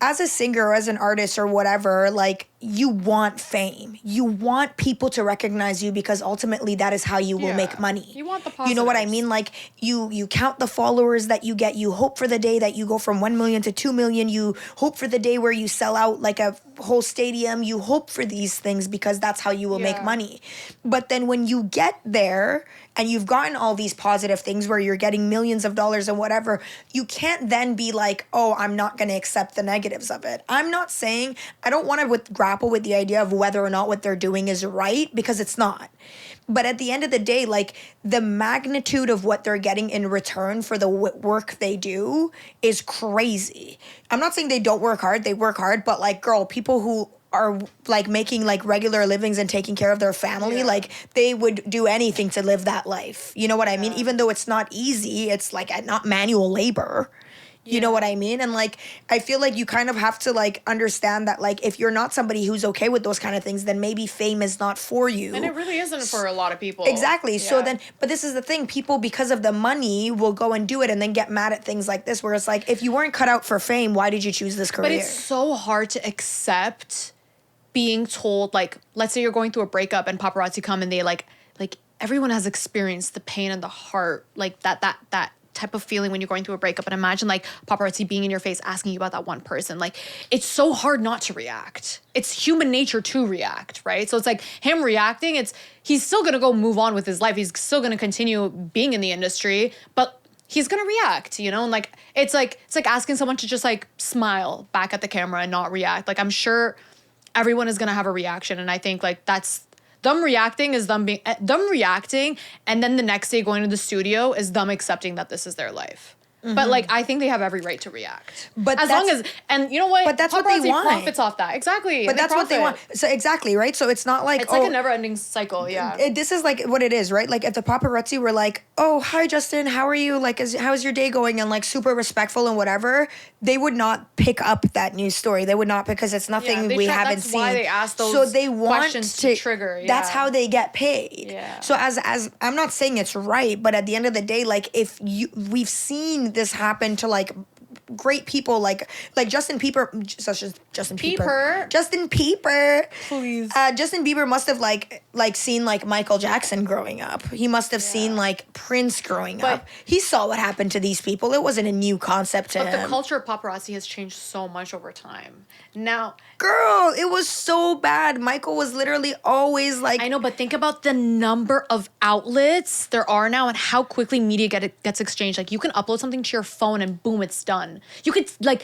as a singer or as an artist or whatever, like you want fame. You want people to recognize you because ultimately that is how you will make money. You want the positives. You know what I mean? Like you count the followers that you get. You hope for the day that you go from 1 million to 2 million. You hope for the day where you sell out like a whole stadium. You hope for these things because that's how you will make money. But then when you get there and you've gotten all these positive things where you're getting millions of dollars and whatever, you can't then be like, oh, I'm not going to accept the negatives of it. I'm not saying, I don't want to grapple with the idea of whether or not what they're doing is right, because it's not. But at the end of the day, like, the magnitude of what they're getting in return for the work they do is crazy. I'm not saying they don't work hard. They work hard. But, like, girl, people who are, like, making, like, regular livings and taking care of their family, like, they would do anything to live that life. You know what I mean? Even though it's not easy, it's, like, not manual labor. You know what I mean? And, like, I feel like you kind of have to, like, understand that, like, if you're not somebody who's okay with those kind of things, then maybe fame is not for you. And it really isn't for a lot of people. Exactly. So then, but this is the thing. People, because of the money, will go and do it and then get mad at things like this, where it's like, if you weren't cut out for fame, why did you choose this career? But it's so hard to accept being told, like, let's say you're going through a breakup and paparazzi come and they, like, everyone has experienced the pain and the heart, like, that type of feeling when you're going through a breakup. And imagine, like, paparazzi being in your face asking you about that one person. Like, it's so hard not to react. It's human nature to react, right? So it's like him reacting, he's still gonna go move on with his life. He's still gonna continue being in the industry, but he's gonna react, you know? And, like, it's like asking someone to just, like, smile back at the camera and not react. Like, I'm sure everyone is gonna have a reaction, and I think, like, that's them reacting, and then the next day going to the studio is them accepting that this is their life. But, like, I think they have every right to react. But as long as, and you know what? But that's what they want. Profits off that. Exactly. But that's what they want. So exactly, right? So it's not like, it's like a never-ending cycle, this is like what it is, right? Like, if the paparazzi were like, oh, hi, Justin, how are you? Like, how's your day going? And, like, super respectful and whatever, they would not pick up that news story. They would not, because it's nothing we haven't seen. That's why they ask those so they want questions to trigger. That's how they get paid. Yeah. So as I'm not saying it's right, but at the end of the day, like, we've seen this happen to, like, great people like Justin Bieber. Justin Bieber. Please. Justin Bieber must have like seen, like, Michael Jackson growing up. He must have seen, like, Prince growing up. He saw what happened to these people. It wasn't a new concept to him. But the culture of paparazzi has changed so much over time. Now, girl, it was so bad. Michael was literally always like, I know, but think about the number of outlets there are now and how quickly media gets exchanged. Like, you can upload something to your phone and boom, it's done. You could, like,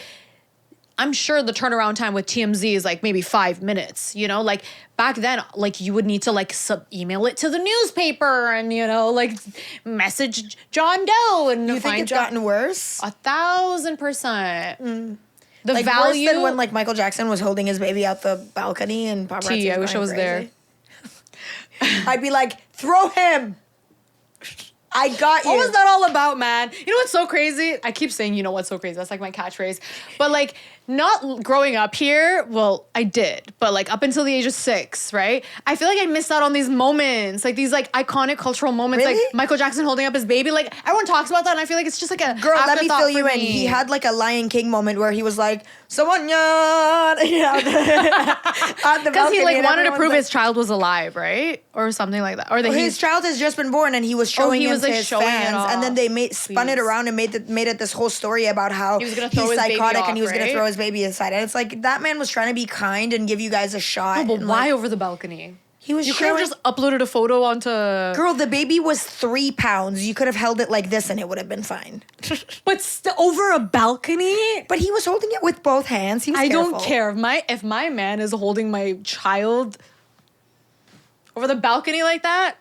I'm sure the turnaround time with TMZ is, like, maybe 5 minutes, you know? Like, back then, like, you would need to, like, email it to the newspaper and, you know, like, message John Doe and you think it's gotten worse? 1,000%. The like, value, worse than when, like, Michael Jackson was holding his baby out the balcony and paparazzi. I wish I was there. I'd be like, throw him. I got you. What was that all about, man? You know what's so crazy? I keep saying, you know what's so crazy? That's, like, my catchphrase. But, like, not growing up here, well, I did. But, like, up until the age of 6, right? I feel like I missed out on these moments. Like, these, like, iconic cultural moments. Really? Like, Michael Jackson holding up his baby. Like, everyone talks about that, and I feel like it's just, like, a girl, let me fill you in. Me. He had, like, a Lion King moment where he was like, someone, yeah, because he, like, wanted to prove his child was alive, right? Or something like that. Or that his child has just been born, and he was showing it to his fans, and then they spun it around and made it this whole story about how he's psychotic and he was gonna throw his baby inside. And it's like, that man was trying to be kind and give you guys a shot. No, but why, like, over the balcony? He was. You could have just uploaded a photo onto. Girl, the baby was 3 pounds. You could have held it like this, and it would have been fine. But over a balcony. But he was holding it with both hands. He was careful. Don't care if my man is holding my child over the balcony like that.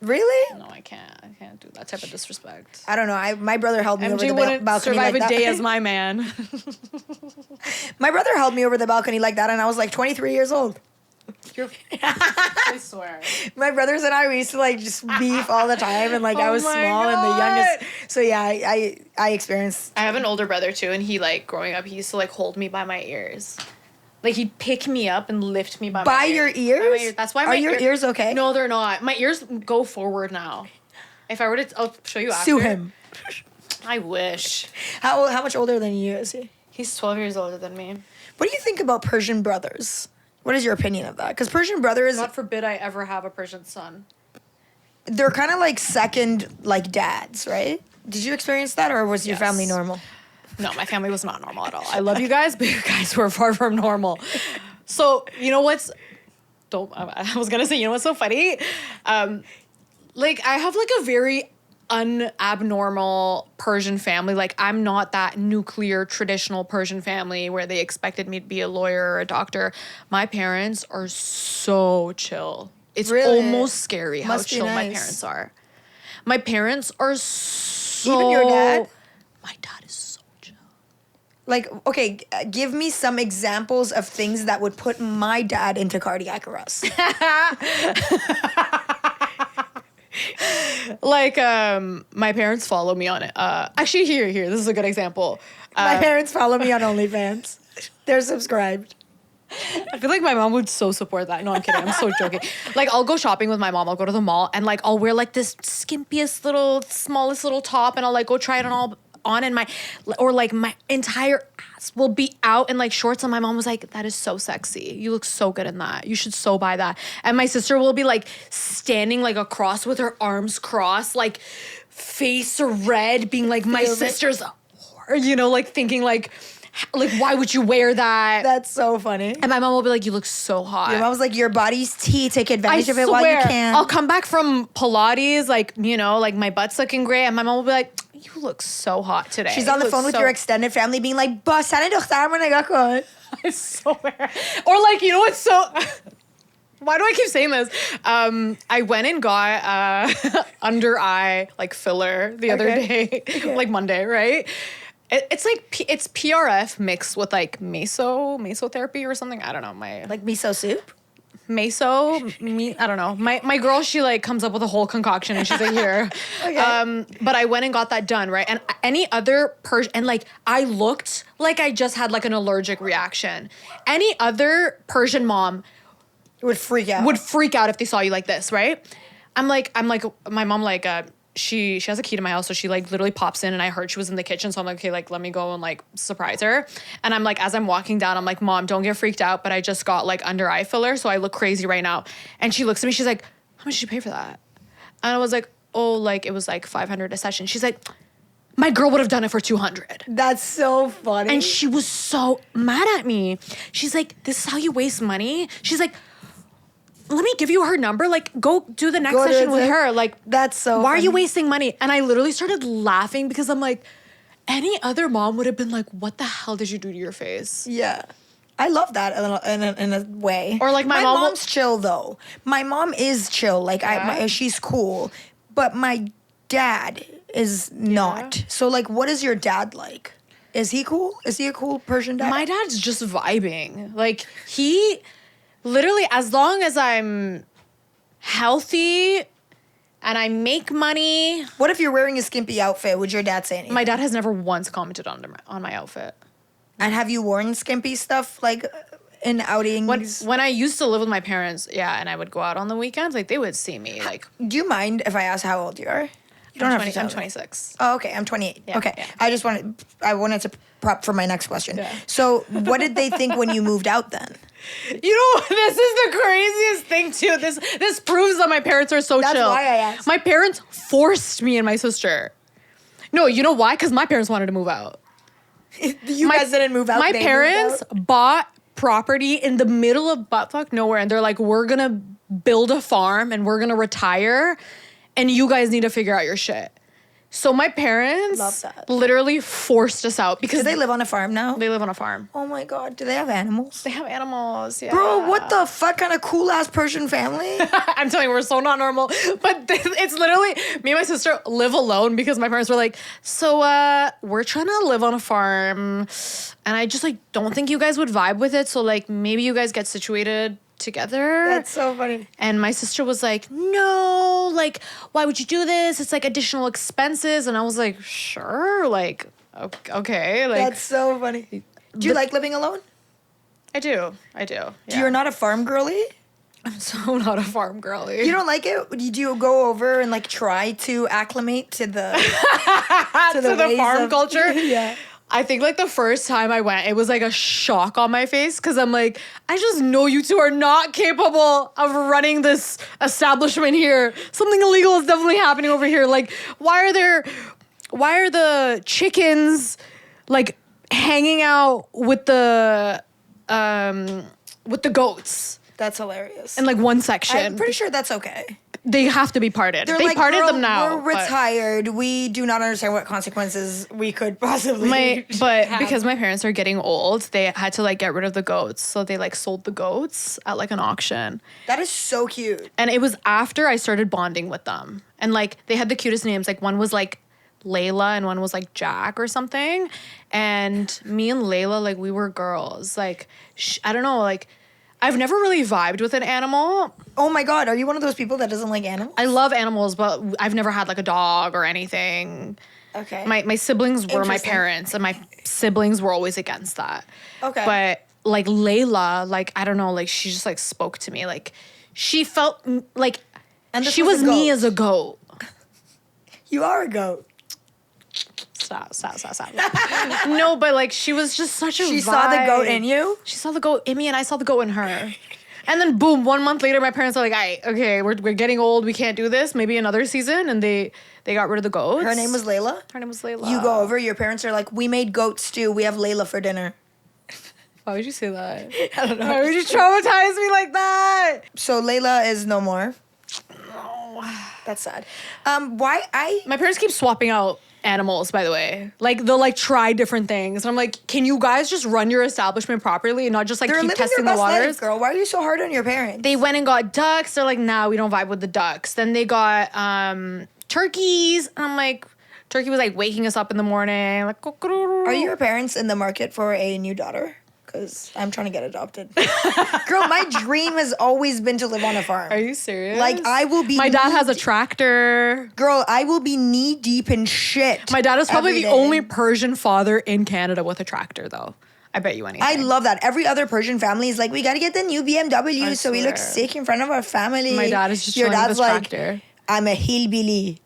Really? No, I can't. I can't do that type of disrespect. I don't know. My brother held me over the balcony survive like that. a day as my man. My brother held me over the balcony like that, and I was like 23 years old. I swear. My brothers and I, we used to, like, just beef all the time, and, like, I was small God. and the youngest. So yeah, I experienced. I have an older brother too, and he, like, growing up, he used to, like, hold me by my ears. Like, he'd pick me up and lift me by my ears. Your ears? By my ears. That's why Are your ears okay? No, they're not. My ears go forward now. If I were to, I'll show you after. Sue him. I wish. How much older than you is he? He's 12 years older than me. What do you think about Persian brothers? What is your opinion of that? Because Persian brothers, God forbid I ever have a Persian son. they're kind of like second like dads, right? Did you experience that, or was your Yes. family normal? No, my family was not normal at all. I love you guys, but you guys were far from normal. So, you know what's... I was going to say, you know what's so funny? Like, I have, like, a very unabnormal Persian family. Like, I'm not that nuclear, traditional Persian family where they expected me to be a lawyer or a doctor. My parents are so chill. It's Really? almost scary how Must be chill my nice. parents are. My parents are so... Even your dad? My dad is so chill. Like, okay, give me some examples of things that would put my dad into cardiac arrest. Like, my parents follow me on it. Actually, here, this is a good example. My parents follow me on OnlyFans. They're subscribed. I feel like my mom would so support that. No, I'm kidding. I'm so joking. Like, I'll go shopping with my mom. I'll go to the mall and like I'll wear like this skimpiest little, smallest little top, and I'll like go try it on and my entire ass will be out in like shorts, and my mom was like, that is so sexy. You look so good in that. You should so buy that. And my sister will be like standing like across with her arms crossed, like face red, being like, my sister's a whore, you know, like thinking like why would you wear that? That's so funny. And my mom will be like, you look so hot. Your mom was like, your body's tea. Take advantage of it while you can. I'll come back from Pilates, like, you know, like my butt's looking great. And my mom will be like, you look so hot today. She's on the phone with your extended family being like, boss, sana doktor mo nagakon. I swear. Or like, you know what's so... Why do I keep saying this? I went and got under eye like filler the other day, like Monday, right? It's like it's PRF mixed with like mesotherapy or something. I don't know. Like miso soup? I don't know. My girl, she like comes up with a whole concoction and she's like, here. Okay. But I went and got that done, right? And any other Persian, and like I looked like I just had like an allergic reaction. Any other Persian mom Would freak out if they saw you like this, right? I'm like, my mom like, she has a key to my house, so she like literally pops in, and I heard she was in the kitchen, so I'm like, okay, like let me go and like surprise her. And I'm like, as I'm walking down, I'm like, Mom, don't get freaked out, but I just got like under eye filler, so I look crazy right now. And she looks at me, she's like, how much did you pay for that? And I was like, oh, like it was like $500 a session. She's like, my girl would have done it for $200. That's so funny. And she was so mad at me. She's like, this is how you waste money? She's like, let me give you her number. Like, go do the next session with her. Like, that's so why funny. are you wasting money? And I literally started laughing because I'm like, any other mom would have been like, what the hell did you do to your face? Yeah. I love that in a way. Or like my mom's chill though. My mom is chill. Like she's cool. But my dad is not. So like, what is your dad like? Is he cool? Is he a cool Persian dad? My dad's just vibing. Like he... Literally, as long as I'm healthy and I make money. What if you're wearing a skimpy outfit? Would your dad say anything? My dad has never once commented on my outfit. And have you worn skimpy stuff like in outings? When I used to live with my parents, yeah, and I would go out on the weekends, like they would see me. Like, do you mind if I ask how old you are? You don't have to tell I'm me. 26. Oh, okay. I'm 28. Yeah, okay. yeah. I wanted to prep for my next question. Yeah. So, what did they think when you moved out then? You know, this is the craziest thing too. This proves that my parents are so chill. That's why I asked. My parents forced me and my sister. No, you know why? Because my parents wanted to move out. You guys didn't move out. My they parents moved out? bought property in the middle of buttfuck nowhere, and they're like, we're gonna build a farm and we're gonna retire, and you guys need to figure out your shit. So my parents Love that. literally forced us out because Do they live on a farm now? they live on a farm. Oh my god, do they have animals? They have animals, yeah. Bro, what the fuck kind of cool ass Persian family? I'm telling you, we're so not normal. But it's literally, me and my sister live alone because my parents were like, so we're trying to live on a farm, and I just like don't think you guys would vibe with it, so like maybe you guys get situated together. That's so funny. And my sister was like, no, like, why would you do this? It's like additional expenses. And I was like, sure, like, okay. Like, That's so funny. Do you like living alone? I do. Yeah. You're not a farm girly? I'm so not a farm girly. You don't like it? Do you go over and like try to acclimate to the to the ways farm of- culture? Yeah. I think like the first time I went, it was like a shock on my face because I'm like, I just know you two are not capable of running this establishment here. Something illegal is definitely happening over here. Like, why are the chickens like hanging out with the goats That's hilarious. in like one section? I'm pretty sure that's okay. They have to be parted. They're They like, parted "Girl, them now. We're but- retired. We do not understand what consequences we could possibly have." Because my parents are getting old, they had to like get rid of the goats. So they like sold the goats at like an auction. That is so cute. And it was after I started bonding with them. And like they had the cutest names. Like one was like Layla and one was like Jack or something. And me and Layla, like we were girls. Like I don't know, like I've never really vibed with an animal. Oh my God, are you one of those people that doesn't like animals? I love animals, but I've never had like a dog or anything. Okay. My siblings were my Interesting. parents, and my siblings were always against that. Okay. But like Layla, like I don't know, like she just like spoke to me, like she felt like And this she was was a me goat. as a goat. You are a goat. Stop. No, but like she was just such a She saw the goat in you? She saw the goat in me, and I saw the goat in her. And then boom, 1 month later, my parents are like, okay, we're getting old, we can't do this. Maybe another season, and they got rid of the goats. Her name was Layla? Her name was Layla. You go over, your parents are like, we made goat stew. We have Layla for dinner. Why would you say that? I don't know. Why would you traumatize me like that? So Layla is no more. No. That's sad. Why My parents keep swapping out animals, by the way. Like they'll like try different things. And I'm like, can you guys just run your establishment properly and not just like they're keep living testing their the best waters? life, girl. Why are you so hard on your parents? They went and got ducks. They're like, nah, we don't vibe with the ducks. Then they got turkeys. And I'm like, turkey was like waking us up in the morning. Like, Are your parents in the market for a new daughter? Because I'm trying to get adopted. Girl, my dream has always been to live on a farm. Are you serious? Like, I will be... My dad has a tractor. Girl, I will be knee deep in shit. My dad is probably every the day. only Persian father in Canada with a tractor, though. I bet you anything. I love that. Every other Persian family is like, we got to get the new BMW I so we look swear. sick in front of our family. My dad is just Your chilling with dad's his like, tractor. I'm a hillbilly.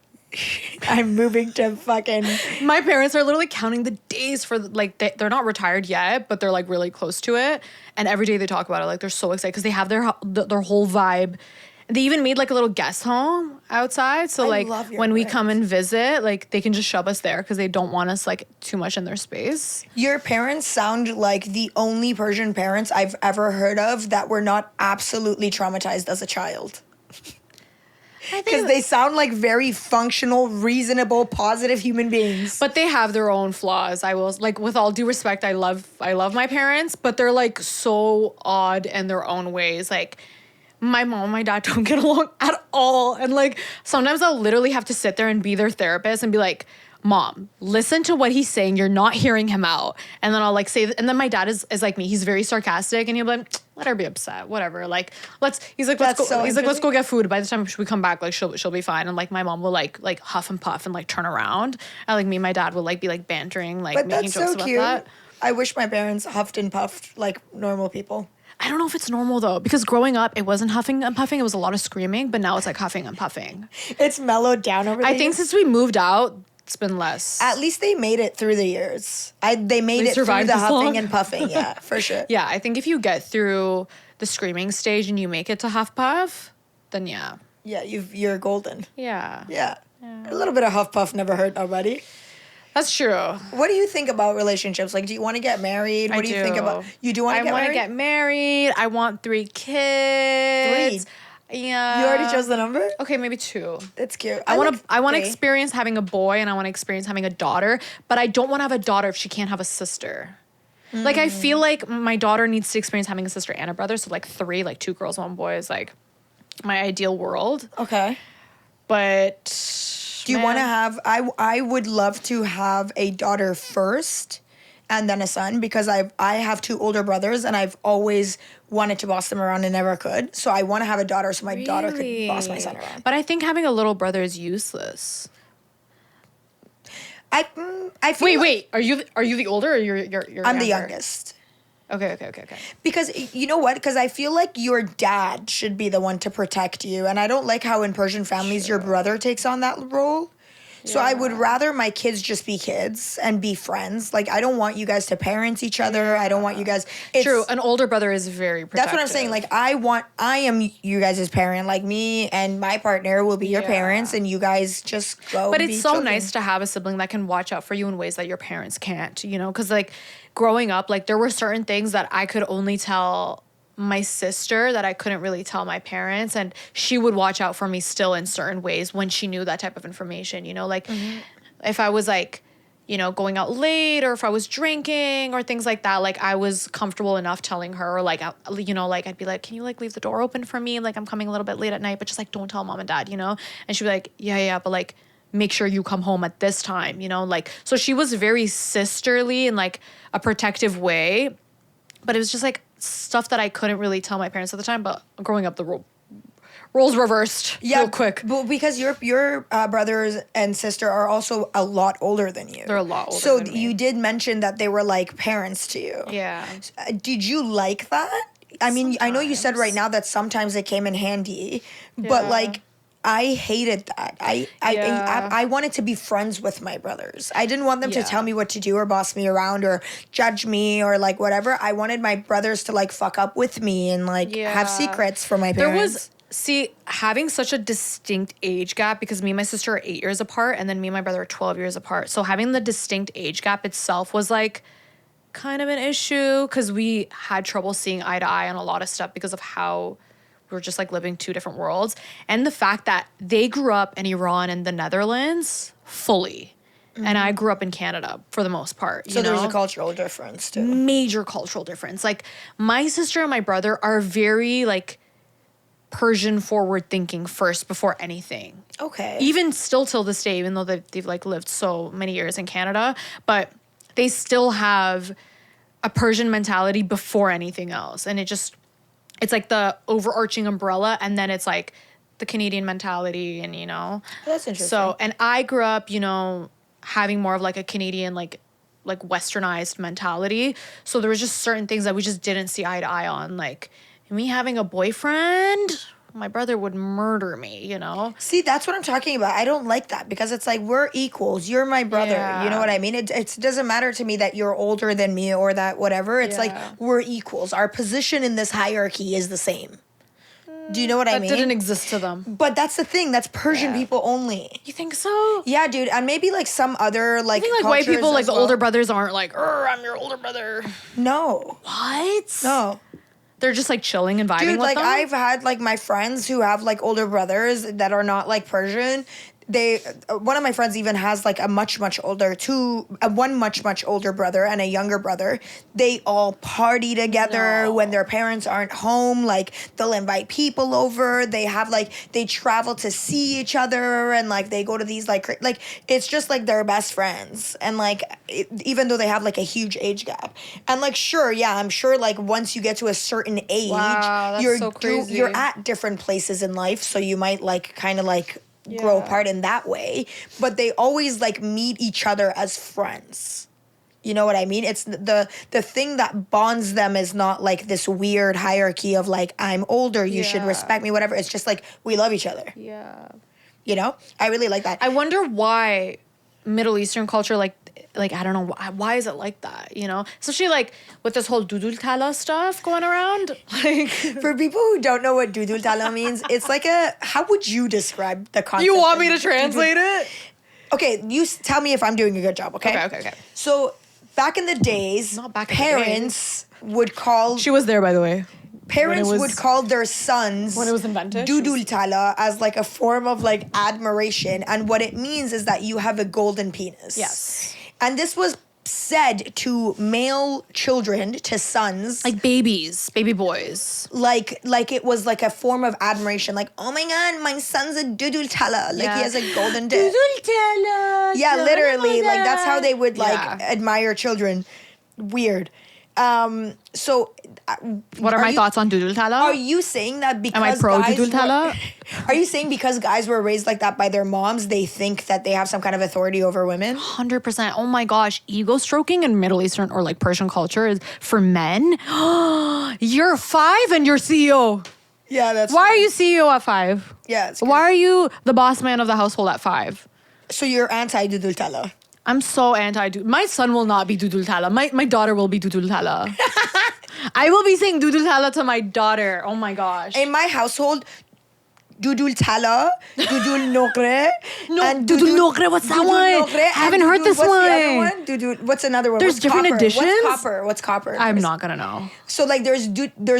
I'm moving to fucking... My parents are literally counting the days for like they're not retired yet, but they're like really close to it. And every day they talk about it, like they're so excited because they have their whole vibe. They even made like a little guest home outside, so I like love your when we parents. come and visit, like they can just shove us there because they don't want us like too much in their space. Your parents sound like the only Persian parents I've ever heard of that were not absolutely traumatized as a child. Because they sound like very functional, reasonable, positive human beings. But they have their own flaws. I will like, with all due respect, I love my parents, but they're like so odd in their own ways. Like my mom and my dad don't get along at all, and like sometimes I'll literally have to sit there and be their therapist and be like, Mom, listen to what he's saying. You're not hearing him out. And then I'll like say, and then my dad is like me. He's very sarcastic, and he'll be like, let her be upset, whatever. Like let's go get food. By the time we come back, like she'll be fine. And like my mom will like huff and puff and like turn around. And like me and my dad will like be like bantering, like But making that's jokes so about cute. that. I wish my parents huffed and puffed like normal people. I don't know if it's normal though, because growing up it wasn't huffing and puffing. It was a lot of screaming, but now it's like huffing and puffing. It's mellowed down over the I think years. since we moved out, it's been less. At least they made it through the years. They made They it through survived the this huffing long? and puffing. Yeah, for sure. Yeah, I think if you get through the screaming stage and you make it to huff puff, then yeah. Yeah, you're golden. Yeah. Yeah. A little bit of huff puff never hurt nobody. That's true. What do you think about relationships? Like, do you want to get married? What do you think about? You do want to get I want married? to get married. I want 3 kids. 3? Yeah. You already chose the number? Okay, maybe 2. That's cute. I want to three. experience having a boy, and I want to experience having a daughter, but I don't want to have a daughter if she can't have a sister. Like I feel like my daughter needs to experience having a sister and a brother, so like 3, like 2 girls, 1 boy is like my ideal world. Okay. But Do you want to have? I would love to have a daughter first, and then a son, because I have 2 older brothers, and I've always wanted to boss them around and never could. So I want to have a daughter so my daughter could boss my son around. But I think having a little brother is useless. I feel Wait. Are you the older or you're I'm the younger? youngest. Okay. Because you know what? Because I feel like your dad should be the one to protect you. And I don't like how in Persian families your brother takes on that role. So I would rather my kids just be kids and be friends. Like, I don't want you guys to parent each other. I don't want you guys. True. An older brother is very protective. That's what I'm saying. Like, I am you guys' parent. Like, me and my partner will be your parents, and you guys just go. But it's so nice to have a sibling that can watch out for you in ways that your parents can't, you know? Because, like, growing up, like, there were certain things that I could only tell my sister that I couldn't really tell my parents, and she would watch out for me still in certain ways when she knew that type of information, you know, like if I was like, you know, going out late, or if I was drinking or things like that, like I was comfortable enough telling her, or like, you know, like I'd be like, can you like leave the door open for me? Like I'm coming a little bit late at night, but just like don't tell mom and dad, you know? And she'd be like, yeah, but like make sure you come home at this time, you know? Like, so she was very sisterly in like a protective way, but it was just like stuff that I couldn't really tell my parents at the time. But growing up, the roles reversed real quick. But because your brothers and sister are also a lot older than you. They're a lot older so than me. You did mention that they were like parents to you. Yeah. Did you like that? I mean, I know you said right now that sometimes it came in handy, but like I hated that. I wanted to be friends with my brothers. I didn't want them to tell me what to do or boss me around or judge me or like whatever. I wanted my brothers to like fuck up with me and like have secrets from my parents. Having such a distinct age gap, because me and my sister are 8 years apart, and then me and my brother are 12 years apart. So having the distinct age gap itself was like kind of an issue, because we had trouble seeing eye to eye on a lot of stuff because of how we're just like living two different worlds. And the fact that they grew up in Iran and the Netherlands fully. And I grew up in Canada for the most part. So there's a cultural difference too. Major cultural difference. Like my sister and my brother are very like Persian forward thinking first before anything. Okay. Even still till this day, even though they've like lived so many years in Canada, but they still have a Persian mentality before anything else. And it's like the overarching umbrella, and then it's like the Canadian mentality, and you know. That's interesting. So, and I grew up, you know, having more of like a Canadian like westernized mentality. So there was just certain things that we just didn't see eye to eye on. Like me having a boyfriend, my brother would murder me, you know? See, that's what I'm talking about. I don't like that, because it's like we're equals. You're my brother. Yeah. You know what I mean? It doesn't matter to me that you're older than me or that whatever. It's like we're equals. Our position in this hierarchy is the same. Do you know what I mean? That didn't exist to them. But that's the thing. That's Persian people only. You think so? Yeah, dude. And maybe like some other like. I think like white people, like the well. older brothers aren't like, I'm your older brother. No. What? No. They're just like chilling and vibing Dude, with like them? I've had like my friends who have like older brothers that are not like Persian. One of my friends even has like one much older brother and a younger brother. They all party together when their parents aren't home. Like they'll invite people over. They have like, they travel to see each other, and like they go to these like it's just like they're best friends. And like even though they have like a huge age gap, and like sure, yeah, I'm sure like once you get to a certain age, that's so crazy. you're at different places in life, so you might like kind of like grow apart in that way, but they always like meet each other as friends. You know what I mean? It's the thing that bonds them is not like this weird hierarchy of like, I'm older, you should respect me, whatever. It's just like we love each other. Yeah. You know? I really like that. I wonder why Middle Eastern culture, like I don't know, why is it like that, you know? Especially like with this whole dudul tala stuff going around. Like, for people who don't know what dudul tala means, it's like how would you describe the concept? you want me to translate it? Okay, you tell me if I'm doing a good job, okay? Okay. So back in the days, parents would call... She was there, by the way. Parents would call their sons when it was invented, dudul tala, as like a form of like admiration, and what it means is that you have a golden penis. Yes. And this was said to male children, to sons, like baby boys, like it was like a form of admiration, like, oh my god, my son's a dudul tala, like he has a golden dick. Dudul tala. Yeah, literally, like that's how they would like admire children. Weird. So what are my thoughts on dudul tala? Are you saying that because am I pro dudul tala? Are you saying because guys were raised like that by their moms, they think that they have some kind of authority over women? 100%. Oh my gosh, ego stroking in Middle Eastern or like Persian culture is for men. You're 5 and you're CEO. Yeah, that's why are you CEO at 5? Yeah, it's why are you the boss man of the household at 5? So you're anti-dudul tala. I'm so anti. My son will not be dudul tala. My daughter will be dudul tala. I will be saying dudul tala to my daughter. Oh my gosh. In my household, dudul tala, dudul nokre, No, dudul nokre, what's that one? I haven't heard this what's one. The other one? What's another one? There's What's different copper? editions? What's copper? I'm not gonna know. So like there's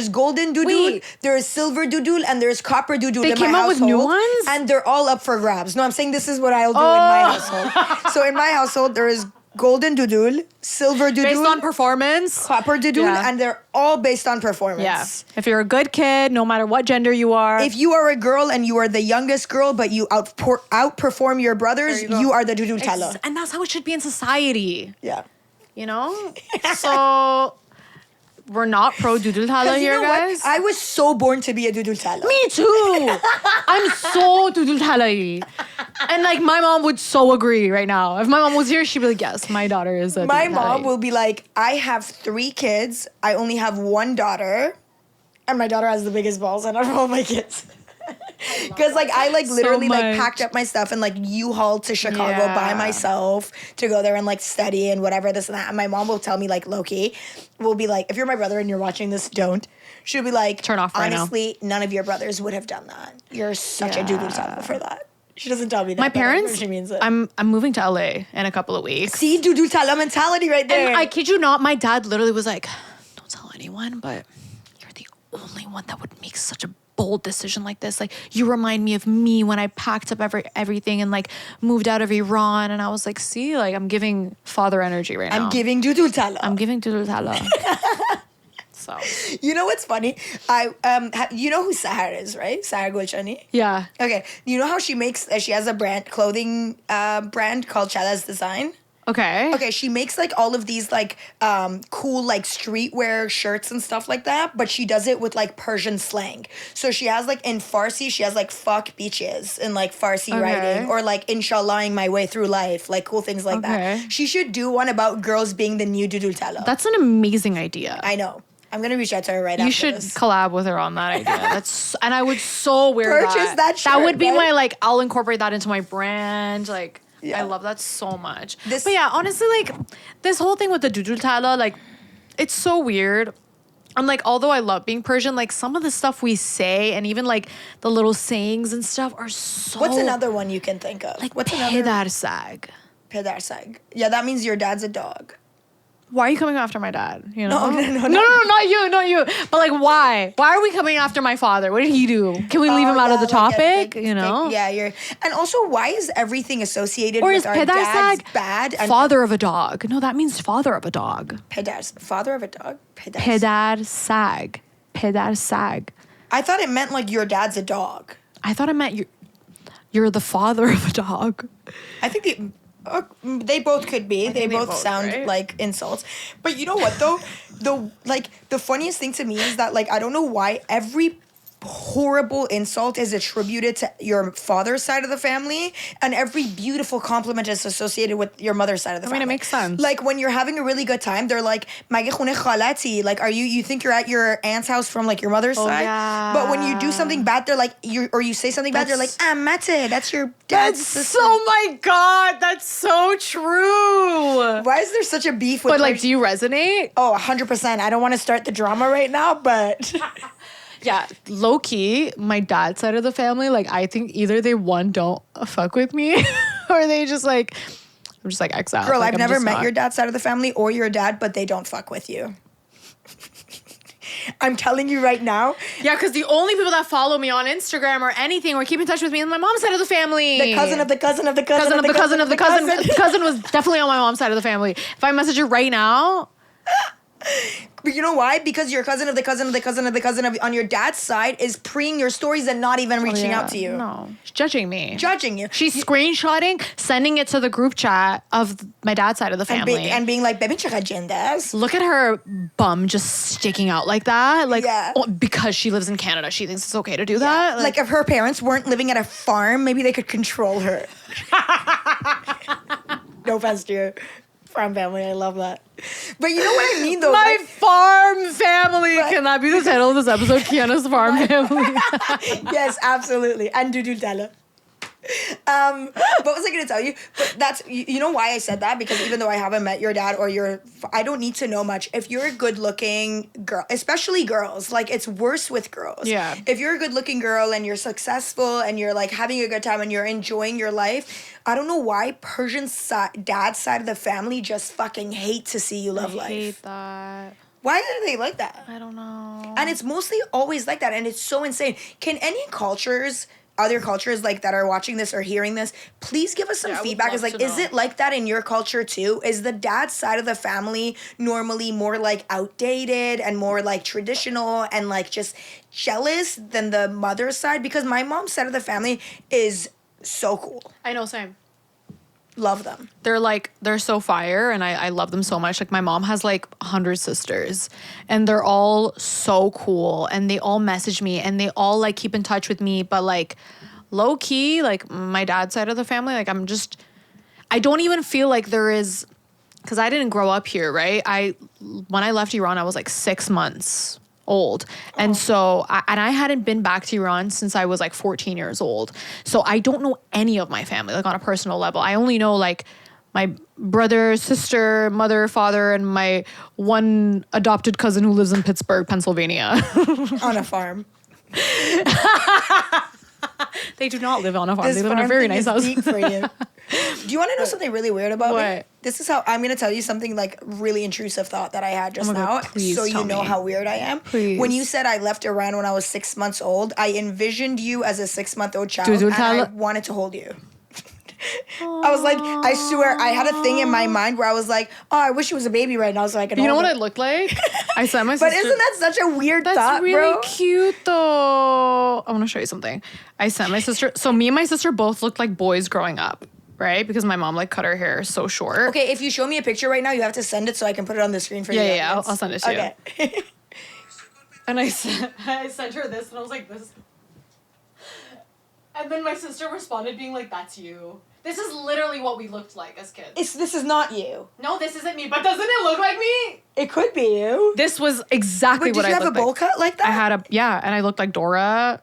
golden dudul, Wait. there's silver dudul, and there's copper dudul. They in came my out with new household, ones? and they're all up for grabs. No, I'm saying this is what I'll do in my household. So in my household, there is golden dudul, silver dudul, Based on performance. copper dudul, Yeah. and they're all based on performance. Yeah. If you're a good kid, no matter what gender you are. If you are a girl and you are the youngest girl, but you outperform your brothers, There you go. you are the dudul tala. And that's how it should be in society. Yeah. You know? So we're not pro dudul tala 'Cause you here, know what? guys. I was so born to be a dudul tala. Me too. I'm so dudul tala-y. And like my mom would so agree right now. If my mom was here, she'd be like, yes, my daughter is a My dudul mom tala-y. will be like, I have 3 kids. I only have 1 daughter. And my daughter has the biggest balls out of all my kids. Because like I like So literally like much. packed up my stuff and like U-hauled to Chicago by Yeah. myself to go there and like study and whatever this and that. And my mom will tell me like low-key, will be like, if you're my brother and you're watching this, don't. She'll be like, Turn off right now. honestly, none of your brothers would have done that. You're such a Yeah. dudul tala for that. She doesn't tell me that. My but I know parents, she means it. I'm moving to LA in a couple of weeks. See, dudul tala mentality right there. And I kid you not, my dad literally was like, don't tell anyone, but you're the only one that would make such a bold decision like this. Like, you remind me of me when I packed up everything and like moved out of Iran. And I was like, see, like I'm giving father energy right now. I'm giving dudul tala. I'm giving dudul tala. So, You know what's funny? You know who Sahar is, right? Sahar Gulshani. yeah. Okay, you know how she has a clothing brand called Chala's Design? Okay. Okay, she makes like all of these like cool like streetwear shirts and stuff like that, but she does it with like Persian slang. So she has like in Farsi, she has like fuck beaches in like Farsi writing, or like Inshallahing my way through life, like cool things like Okay. that. She should do one about girls being the new dudul tala. That's an amazing idea. I know. I'm gonna reach out to her right after You should this. collab with her on that idea. And I would so wear Purchase that That shirt, would be right? my like. I'll incorporate that into my brand. Like, Yeah. I love that so much. This- But yeah, honestly, like this whole thing with the dudul tala, like, it's so weird. And like, although I love being Persian, like some of the stuff we say and even like the little sayings and stuff are so. What's another one you can think of? Like What's another? pedar sag. Pedar sag. Yeah, that means your dad's a dog. Why are you coming after my dad? You know? No, no, not you. But like, why? Why are we coming after my father? What did he do? Can we leave him out of the topic? You know? Yeah, and also, why is everything associated Or with is our pedar dads sag bad? And father of a dog? No, that means father of a dog. father of a dog? Pedar sag. Pedar sag. I thought it meant like your dad's a dog. I thought it meant you're the father of a dog. I think they both could be. They both sound right? like insults. But you know what though? The funniest thing to me is that like I don't know why every horrible insult is attributed to your father's side of the family, and every beautiful compliment is associated with your mother's side of the family. I mean, it makes sense. Like when you're having a really good time, they're like, "Mage khune khalati." Like, you think you're at your aunt's house from like your mother's side? yeah. But when you do something bad, they're like, you say something bad, they're like, mate, that's your dad's sister. Oh my god, that's so true. Why is there such a beef with But like, do you resonate? Oh, 100%. I don't want to start the drama right now, but Yeah, low key, my dad's side of the family, like I think either they don't fuck with me, or they just like, I'm just like X out. girl, Like, I've I'm never just met not. your dad's side of the family or your dad, but they don't fuck with you. I'm telling you right now, Yeah, because the only people that follow me on Instagram or anything or keep in touch with me is my mom's side of the family. the cousin of the cousin of the cousin cousin of the cousin of the cousin. The cousin was definitely on my mom's side of the family. If I message her right now, But you know why? Because your cousin of the cousin of the cousin of the cousin of on your dad's side is preing your stories and not even reaching out to you. No, she's judging me. Judging you. She's screenshotting, sending it to the group chat of my dad's side of the family. And being like, baby, check agendas. Look at her bum just sticking out like that. Like, Yeah. because she lives in Canada, she thinks it's okay to do that. Like if her parents weren't living at a farm, maybe they could control her. No offense to your farm family. I love that. But you know what I mean, though. my right? farm family. Can that be the title of this episode? Kiana's farm family. Yes, absolutely. And Dudu Tala. What was I going to tell you? But that's, you know why I said that? Because even though I haven't met your dad or I don't need to know much. If you're a good looking girl, especially girls, like it's worse with girls. Yeah. If you're a good looking girl and you're successful and you're like having a good time and you're enjoying your life, I don't know why Persian dad's side of the family just fucking hate to see you love life. I hate that. Why are they like that? I don't know. And it's mostly always like that, and it's so insane. Can any other cultures like that are watching this or hearing this, please give us some feedback. Is like, is it like that in your culture too? Is the dad side of the family normally more like outdated and more like traditional and like just jealous than the mother's side? Because my mom's side of the family is so cool. I know, same. Love them. They're so fire, and I love them so much. Like, my mom has like 100 sisters, and they're all so cool, and they all message me, and they all like keep in touch with me, but like low key, like my dad's side of the family, like I don't even feel like there is, because I didn't grow up here, right? When I left Iran, I was like 6 months old. And so, I hadn't been back to Iran since I was like 14 years old. So I don't know any of my family, like on a personal level. I only know like my brother, sister, mother, father, and my one adopted cousin who lives in Pittsburgh, Pennsylvania. On a farm. They do not live on a farm. This they live in a very nice house. Deep for you. Do you want to know something really weird about me? What? This is how I'm going to tell you something like really intrusive thought that I had just now. Please so you know how weird I am. Please. When you said I left Iran when I was 6 months old, I envisioned you as a 6-month-old child and I wanted to hold you. I was like, I swear, I had a thing in my mind where I was like, oh, I wish it was a baby right now so I could hold You know what it. I look like? I sent my sister. But isn't that such a weird thought, That's really bro? cute, though. I want to show you something. I sent my sister. So me and my sister both looked like boys growing up, right? Because my mom like cut her hair so short. Okay, if you show me a picture right now, you have to send it so I can put it on the screen for you. Yeah, I'll send it to you. Okay. And I sent her this, and I was like, this. And then my sister responded being like, that's you. This is literally what we looked like as kids. This is not you. No, this isn't me. But doesn't it look like me? It could be you. This was exactly what I looked like. Did you have a bowl cut like that? I had and I looked like Dora.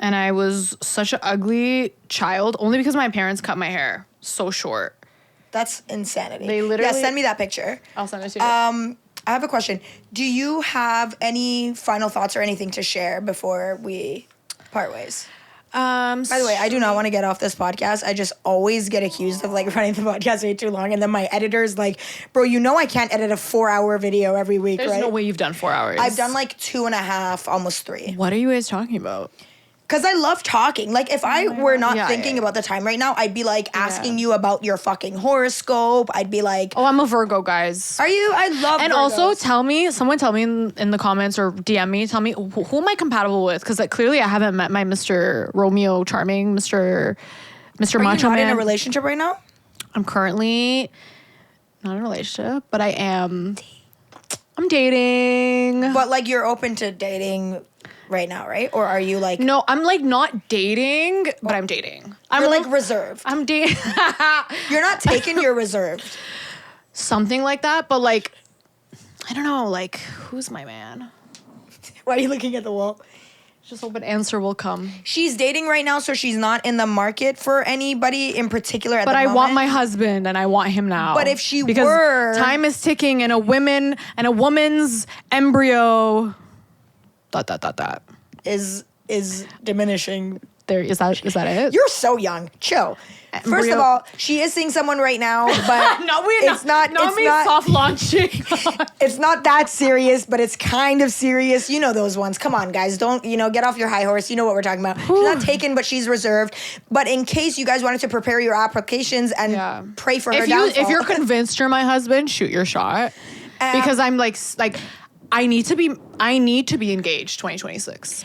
And I was such an ugly child, only because my parents cut my hair so short. That's insanity. They literally... Yeah, send me that picture. I'll send it to you. I have a question. Do you have any final thoughts or anything to share before we part ways? By the way, I do not want to get off this podcast. I just always get accused of like running the podcast way too long. And then my editor's like, bro, you know I can't edit a 4-hour video every week, There's right? no way you've done 4 hours. I've done like 2.5, almost 3. What are you guys talking about? Because I love talking. Like, if I were not thinking about the time right now, I'd be, like, asking you about your fucking horoscope. I'd be like... Oh, I'm a Virgo, guys. Are you? I love And Virgos. also, someone tell me in the comments or DM me, tell me, who am I compatible with? Because, like, clearly I haven't met my Mr. Romeo Charming, Mr. Macho Man. Are you not in a relationship right now? I'm currently not in a relationship, but I'm dating. But, like, you're open to dating... right now, right? Or are you like... No, I'm like not dating, but I'm dating. You're like reserved. I'm dating. You're not taken, you're reserved. Something like that, but like, I don't know, like, who's my man? Why are you looking at the wall? Just hope an answer will come. She's dating right now, so she's not in the market for anybody in particular at the moment. But I want my husband, and I want him now. But if she because were... time is ticking, and a woman's embryo... ... is diminishing. There is that it? You're so young. Chill. First of all, she is seeing someone right now, but it's not soft launching. It's not that serious, but it's kind of serious. You know those ones. Come on, guys. Don't, get off your high horse. You know what we're talking about. She's not taken, but she's reserved. But in case you guys wanted to prepare your applications and pray for her downfall. If you're convinced you're my husband, shoot your shot. Because I'm like I need to be engaged 2026.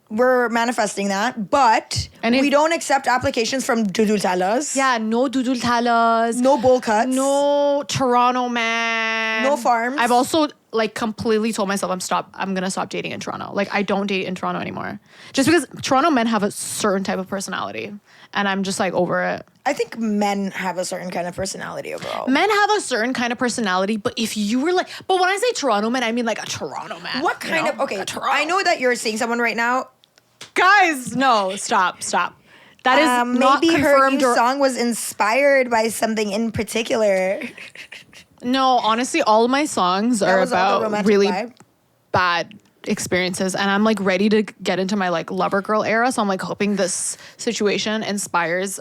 We're manifesting that, but we don't accept applications from dudul talas. Yeah, no dudul talas. No bowl cuts. No Toronto man. No farms. I've also like completely told myself I'm gonna stop dating in Toronto. Like I don't date in Toronto anymore. Just because Toronto men have a certain type of personality. And I'm just like over it. I think men have a certain kind of personality overall. Men have a certain kind of personality, but if you were like, but when I say Toronto man, I mean like a Toronto man. What kind of, okay, I know that you're seeing someone right now. Guys, no, stop. That is not maybe her confirmed new or song was inspired by something in particular. no. Honestly, all of my songs are was all the about romantic really vibe. bad experiences, and I'm like ready to get into my like lover girl era. So I'm like hoping this situation inspires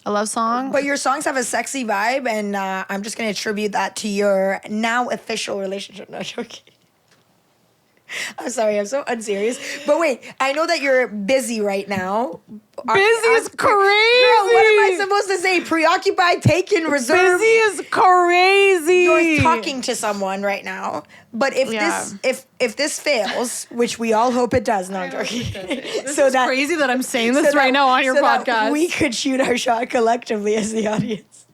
a love song. But your songs have a sexy vibe, and I'm just going to attribute that to your now official relationship. No, joking. I'm sorry, I'm so unserious. But wait, I know that you're busy right now. Busy is crazy. Girl, what am I supposed to say? Preoccupied, taken, reserved? Busy is crazy. You're talking to someone right now. But if this fails, which we all hope it does, no, I'm joking. This is crazy that I'm saying this right now on your podcast. That we could shoot our shot collectively as the audience.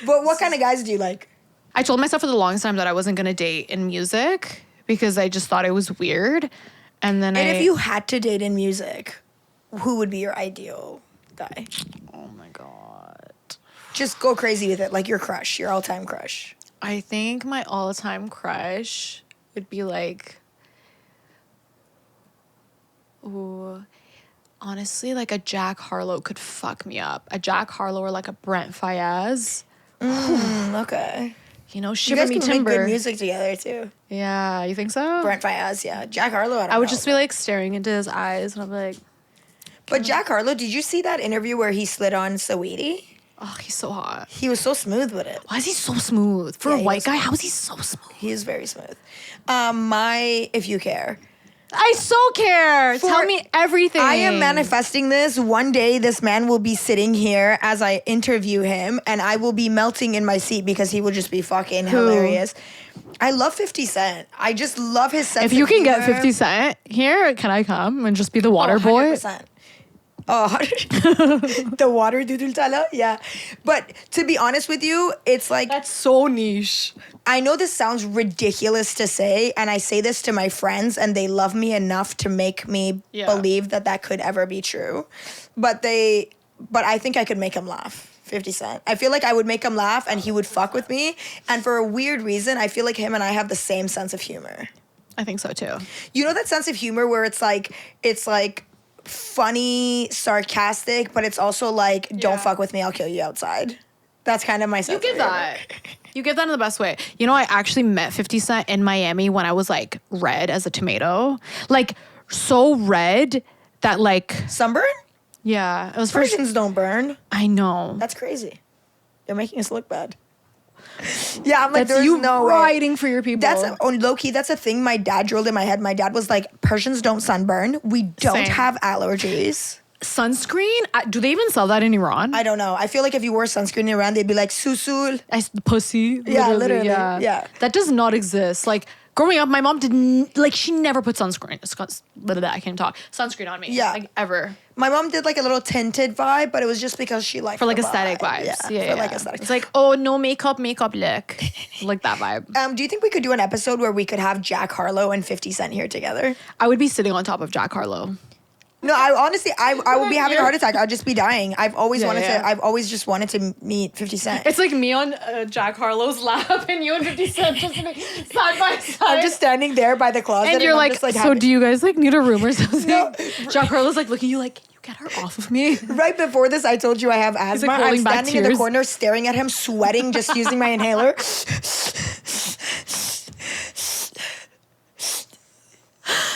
But what kind of guys do you like? I told myself for the longest time that I wasn't going to date in music because I just thought it was weird. And if you had to date in music, who would be your ideal guy? Oh my God. Just go crazy with it, like your crush, your all-time crush. I think my all-time crush would be like, honestly, like a Jack Harlow could fuck me up. A Jack Harlow or like a Brent Faiyaz. Okay. You know, You shiver guys me can timber. make good music together too. Yeah, you think so? Brent Faiyaz, yeah. Jack Harlow, I would just be like staring into his eyes and I'm like, But Jack Harlow, did you see that interview where he slid on Saweetie? oh, he's so hot. He was so smooth with it. Why is he so smooth? For Yeah, a he white was guy, smooth. how is he so smooth? He is very smooth. If you care. I so care. Tell me everything. I am manifesting this. One day, this man will be sitting here as I interview him, and I will be melting in my seat because he will just be fucking hilarious. I love 50 Cent. I just love his sense If you of can get humor. 50 Cent here, can I come and just be the water boy? 100%. Oh, the water doodle tala? Yeah. But to be honest with you, it's like, That's so niche. I know this sounds ridiculous to say, and I say this to my friends, and they love me enough to make me believe that could ever be true. But I think I could make him laugh. 50 Cent. I feel like I would make him laugh, and he would fuck with me. And for a weird reason, I feel like him and I have the same sense of humor. I think so too. You know that sense of humor where it's like funny, sarcastic, but it's also like, don't fuck with me, I'll kill you outside. That's kind of my sense. You give that. You give that in the best way. You know, I actually met 50 Cent in Miami when I was like red as a tomato. Like so red that like... Sunburn? Yeah. It was first. Persians don't burn. I know. That's crazy. You're making us look bad. Yeah, I'm like, That's there's you no way. riding for your people. Low-key, that's a thing my dad drilled in my head. My dad was like, Persians don't sunburn. We don't Same. have allergies. Sunscreen? Do they even sell that in Iran? I don't know. I feel like if you wore sunscreen in Iran, they'd be like, susul. Pussy. Yeah, literally. Yeah. That does not exist. Like, growing up, my mom didn't, like, she never put sunscreen. I can't talk. Sunscreen on me. Yeah. Like, ever. My mom did like a little tinted vibe, but it was just because she liked For like the aesthetic vibe. vibes. Yeah, for like aesthetic. It's like, oh, no makeup look. Like that vibe. Do you think we could do an episode where we could have Jack Harlow and 50 Cent here together? I would be sitting on top of Jack Harlow. No, I honestly, I would be having a heart attack. I'd just be dying. I've always just wanted to meet 50 Cent. It's like me on Jack Harlow's lap and you and 50 Cent just like side by side. I'm just standing there by the closet. and you're I'm like, just, like so having- do you guys like need a room or something? No. Jack Harlow's like looking at you like, can you get her off of me? Right before this, I told you I have asthma. like, I'm holding back standing in the tears. corner staring at him, sweating, just using my inhaler.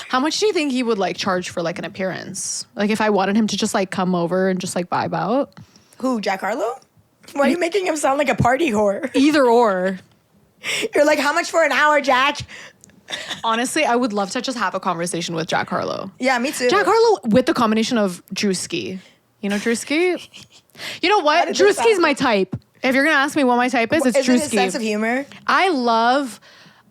How much do you think he would like charge for like an appearance? Like if I wanted him to just like come over and just like vibe out? Who, Jack Harlow? Why are you making him sound like a party whore? Either or. You're like, how much for an hour, Jack? Honestly, I would love to just have a conversation with Jack Harlow. Yeah, me too. Jack Harlow with the combination of Drewski. You know Drewski? You know what? did this Drewski's sound? my type. If you're gonna ask me what my type is, it's Is it his Drewski. sense of humor? I love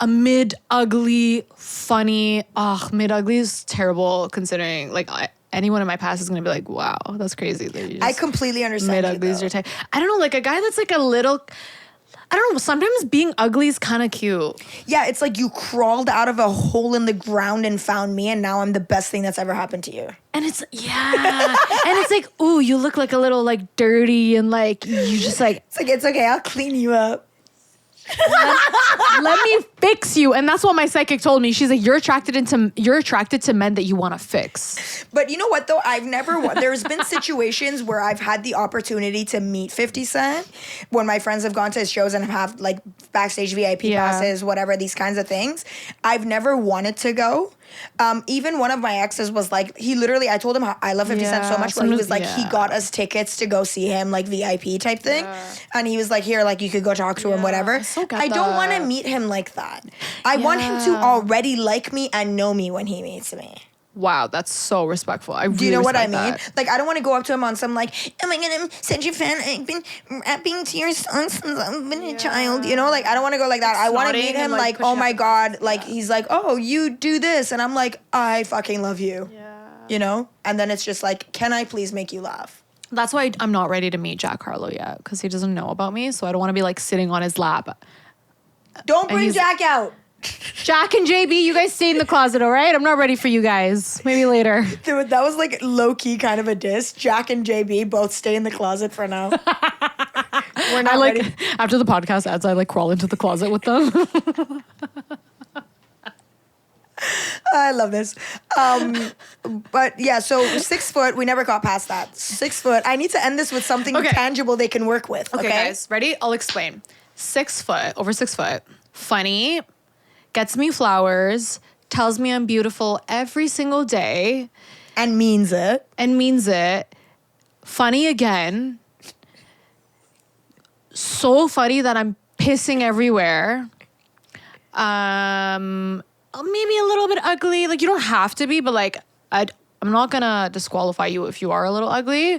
a mid-ugly, funny. Mid-ugly is terrible considering like anyone in my past is gonna be like, wow, that's crazy. That you I just completely understand. mid-ugly is your type. I don't know, like a guy that's like a little. I don't know. Sometimes being ugly is kind of cute. Yeah, it's like you crawled out of a hole in the ground and found me, and now I'm the best thing that's ever happened to you. And it's and it's like, ooh, you look like a little like dirty and like you just like It's like, it's okay, I'll clean you up. Let me fix you. And that's what my psychic told me. She's like, you're attracted to men that you want to fix. But you know what though? There's been situations where I've had the opportunity to meet 50 Cent when my friends have gone to his shows and have like backstage VIP passes, whatever, these kinds of things. I've never wanted to go. Even one of my exes was like, I told him how I love 50 Cent so much, where he was like, he got us tickets to go see him, like VIP type thing. And he was like, here, like you could go talk to him, whatever. I don't want to meet him like that. I want him to already like me and know me when he meets me. Wow, that's so respectful. Do you know what I mean? Like, I don't want to go up to him on some like, am I gonna send you fan? I've been rapping to your song since I've been a child. You know, like I don't want to go like that. I want to meet him like, oh my God, like he's like, oh, you do this, and I'm like, I fucking love you. Yeah. You know, and then it's just like, can I please make you laugh? That's why I'm not ready to meet Jack Harlow yet, because he doesn't know about me, so I don't want to be like sitting on his lap. Don't bring Jack out. Jack and JB, you guys stay in the closet, all right? I'm not ready for you guys. Maybe later. Dude, that was like low-key kind of a diss. Jack and JB both stay in the closet for now. We're not ready. After the podcast ends, I like crawl into the closet with them. I love this. But yeah, so 6 foot, we never got past that. 6 foot. I need to end this with something tangible they can work with. Okay, guys, ready? I'll explain. 6 foot, over 6 foot, funny, gets me flowers, tells me I'm beautiful every single day. And means it. Funny again. So funny that I'm pissing everywhere. Maybe a little bit ugly. Like, you don't have to be, but like, I'm not gonna disqualify you if you are a little ugly.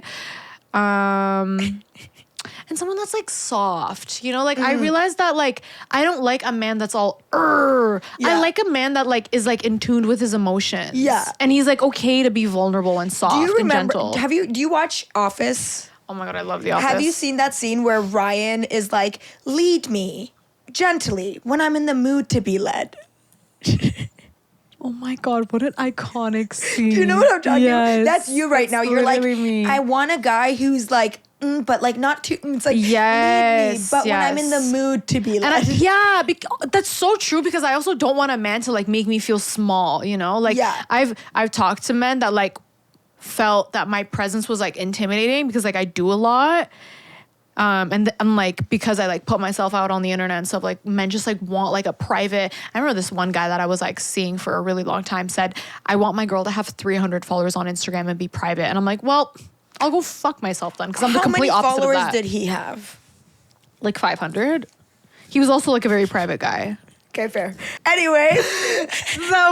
And someone that's like soft, you know, like I realized that like I don't like a man that's all I like a man that like is like in tune with his emotions. Yeah. And he's like okay to be vulnerable and soft and gentle. Do you watch Office? Oh my God, I love The Office. Have you seen that scene where Ryan is like, lead me gently when I'm in the mood to be led? Oh my God, what an iconic scene. Do you know what I'm talking about? That's you right now. You're like, me. I want a guy who's like, but like not too, it's like, lead me, but when I'm in the mood to be led. That's so true, because I also don't want a man to like make me feel small, you know? Like I've talked to men that like felt that my presence was like intimidating because like I do a lot. And I'm like, because I like put myself out on the internet and stuff, like men just like want like a private. I remember this one guy that I was like seeing for a really long time said, I want my girl to have 300 followers on Instagram and be private. And I'm like, well, I'll go fuck myself then, because I'm the complete opposite of that. How many followers did he have? Like 500. He was also like a very private guy. Okay, fair. Anyways, that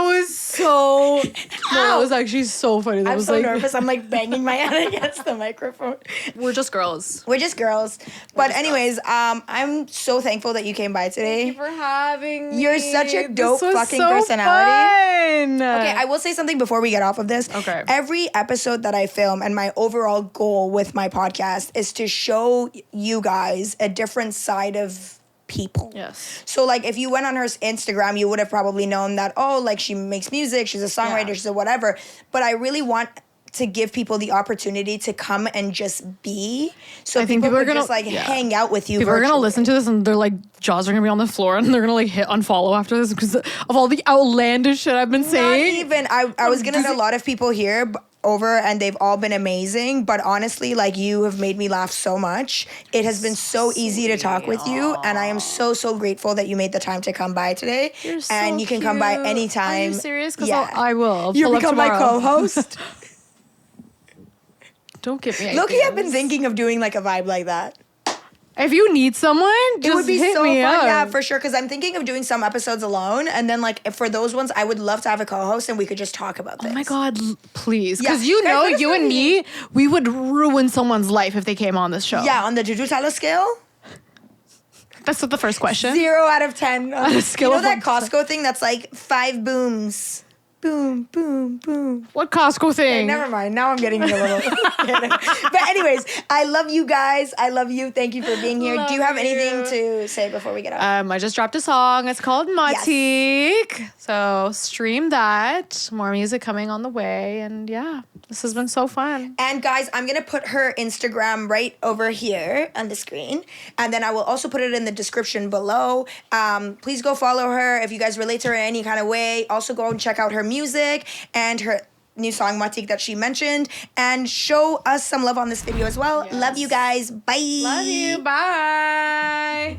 was actually so funny. I'm so nervous. I'm like banging my head against the microphone. We're just girls. But anyways, I'm so thankful that you came by today. Thank you for having me. You're such a dope fucking personality. Fun. Okay, I will say something before we get off of this. Okay. Every episode that I film, and my overall goal with my podcast is to show you guys a different side of people. Yes. So like if you went on her Instagram, you would have probably known that, oh, like she makes music, she's a songwriter, she's a whatever. But I really want to give people the opportunity to come and just be. So people are gonna just like hang out with you. People are gonna listen to this and they're like, jaws are gonna be on the floor and they're gonna like hit unfollow after this because of all the outlandish shit I've been saying. Not even. I was gonna get a lot of people here over and they've all been amazing, but honestly, like, you have made me laugh so much. It has been so easy to talk with you, and I am so grateful that you made the time to come by today. You're so and you can come by anytime. Are you serious? Because I will. You become my co-host. Don't give me ideas. Loki, I've been thinking of doing like a vibe like that. If you need someone, just it would be hit so me fun. up. Yeah, for sure. Because I'm thinking of doing some episodes alone, and then like for those ones, I would love to have a co-host and we could just talk about things. Oh my God, please! Because you know, you and me, we would ruin someone's life if they came on this show. Yeah, on the Juju Tala scale. That's the first question. 0 out of 10. On a scale you know of that Costco thing that's like 5 booms. boom, boom, boom. What Costco thing? Okay, never mind. Now I'm getting a little. But anyways, I love you guys. I love you. Thank you for being here. Do you have anything to say before we get out? I just dropped a song. It's called Matik. So stream that. More music coming on the way. And yeah, this has been so fun. And guys, I'm going to put her Instagram right over here on the screen. And then I will also put it in the description below. Please go follow her if you guys relate to her in any kind of way. Also go and check out her music and her new song Matik that she mentioned. And show us some love on this video as well. Yes. Love you guys. Bye. Love you. Bye.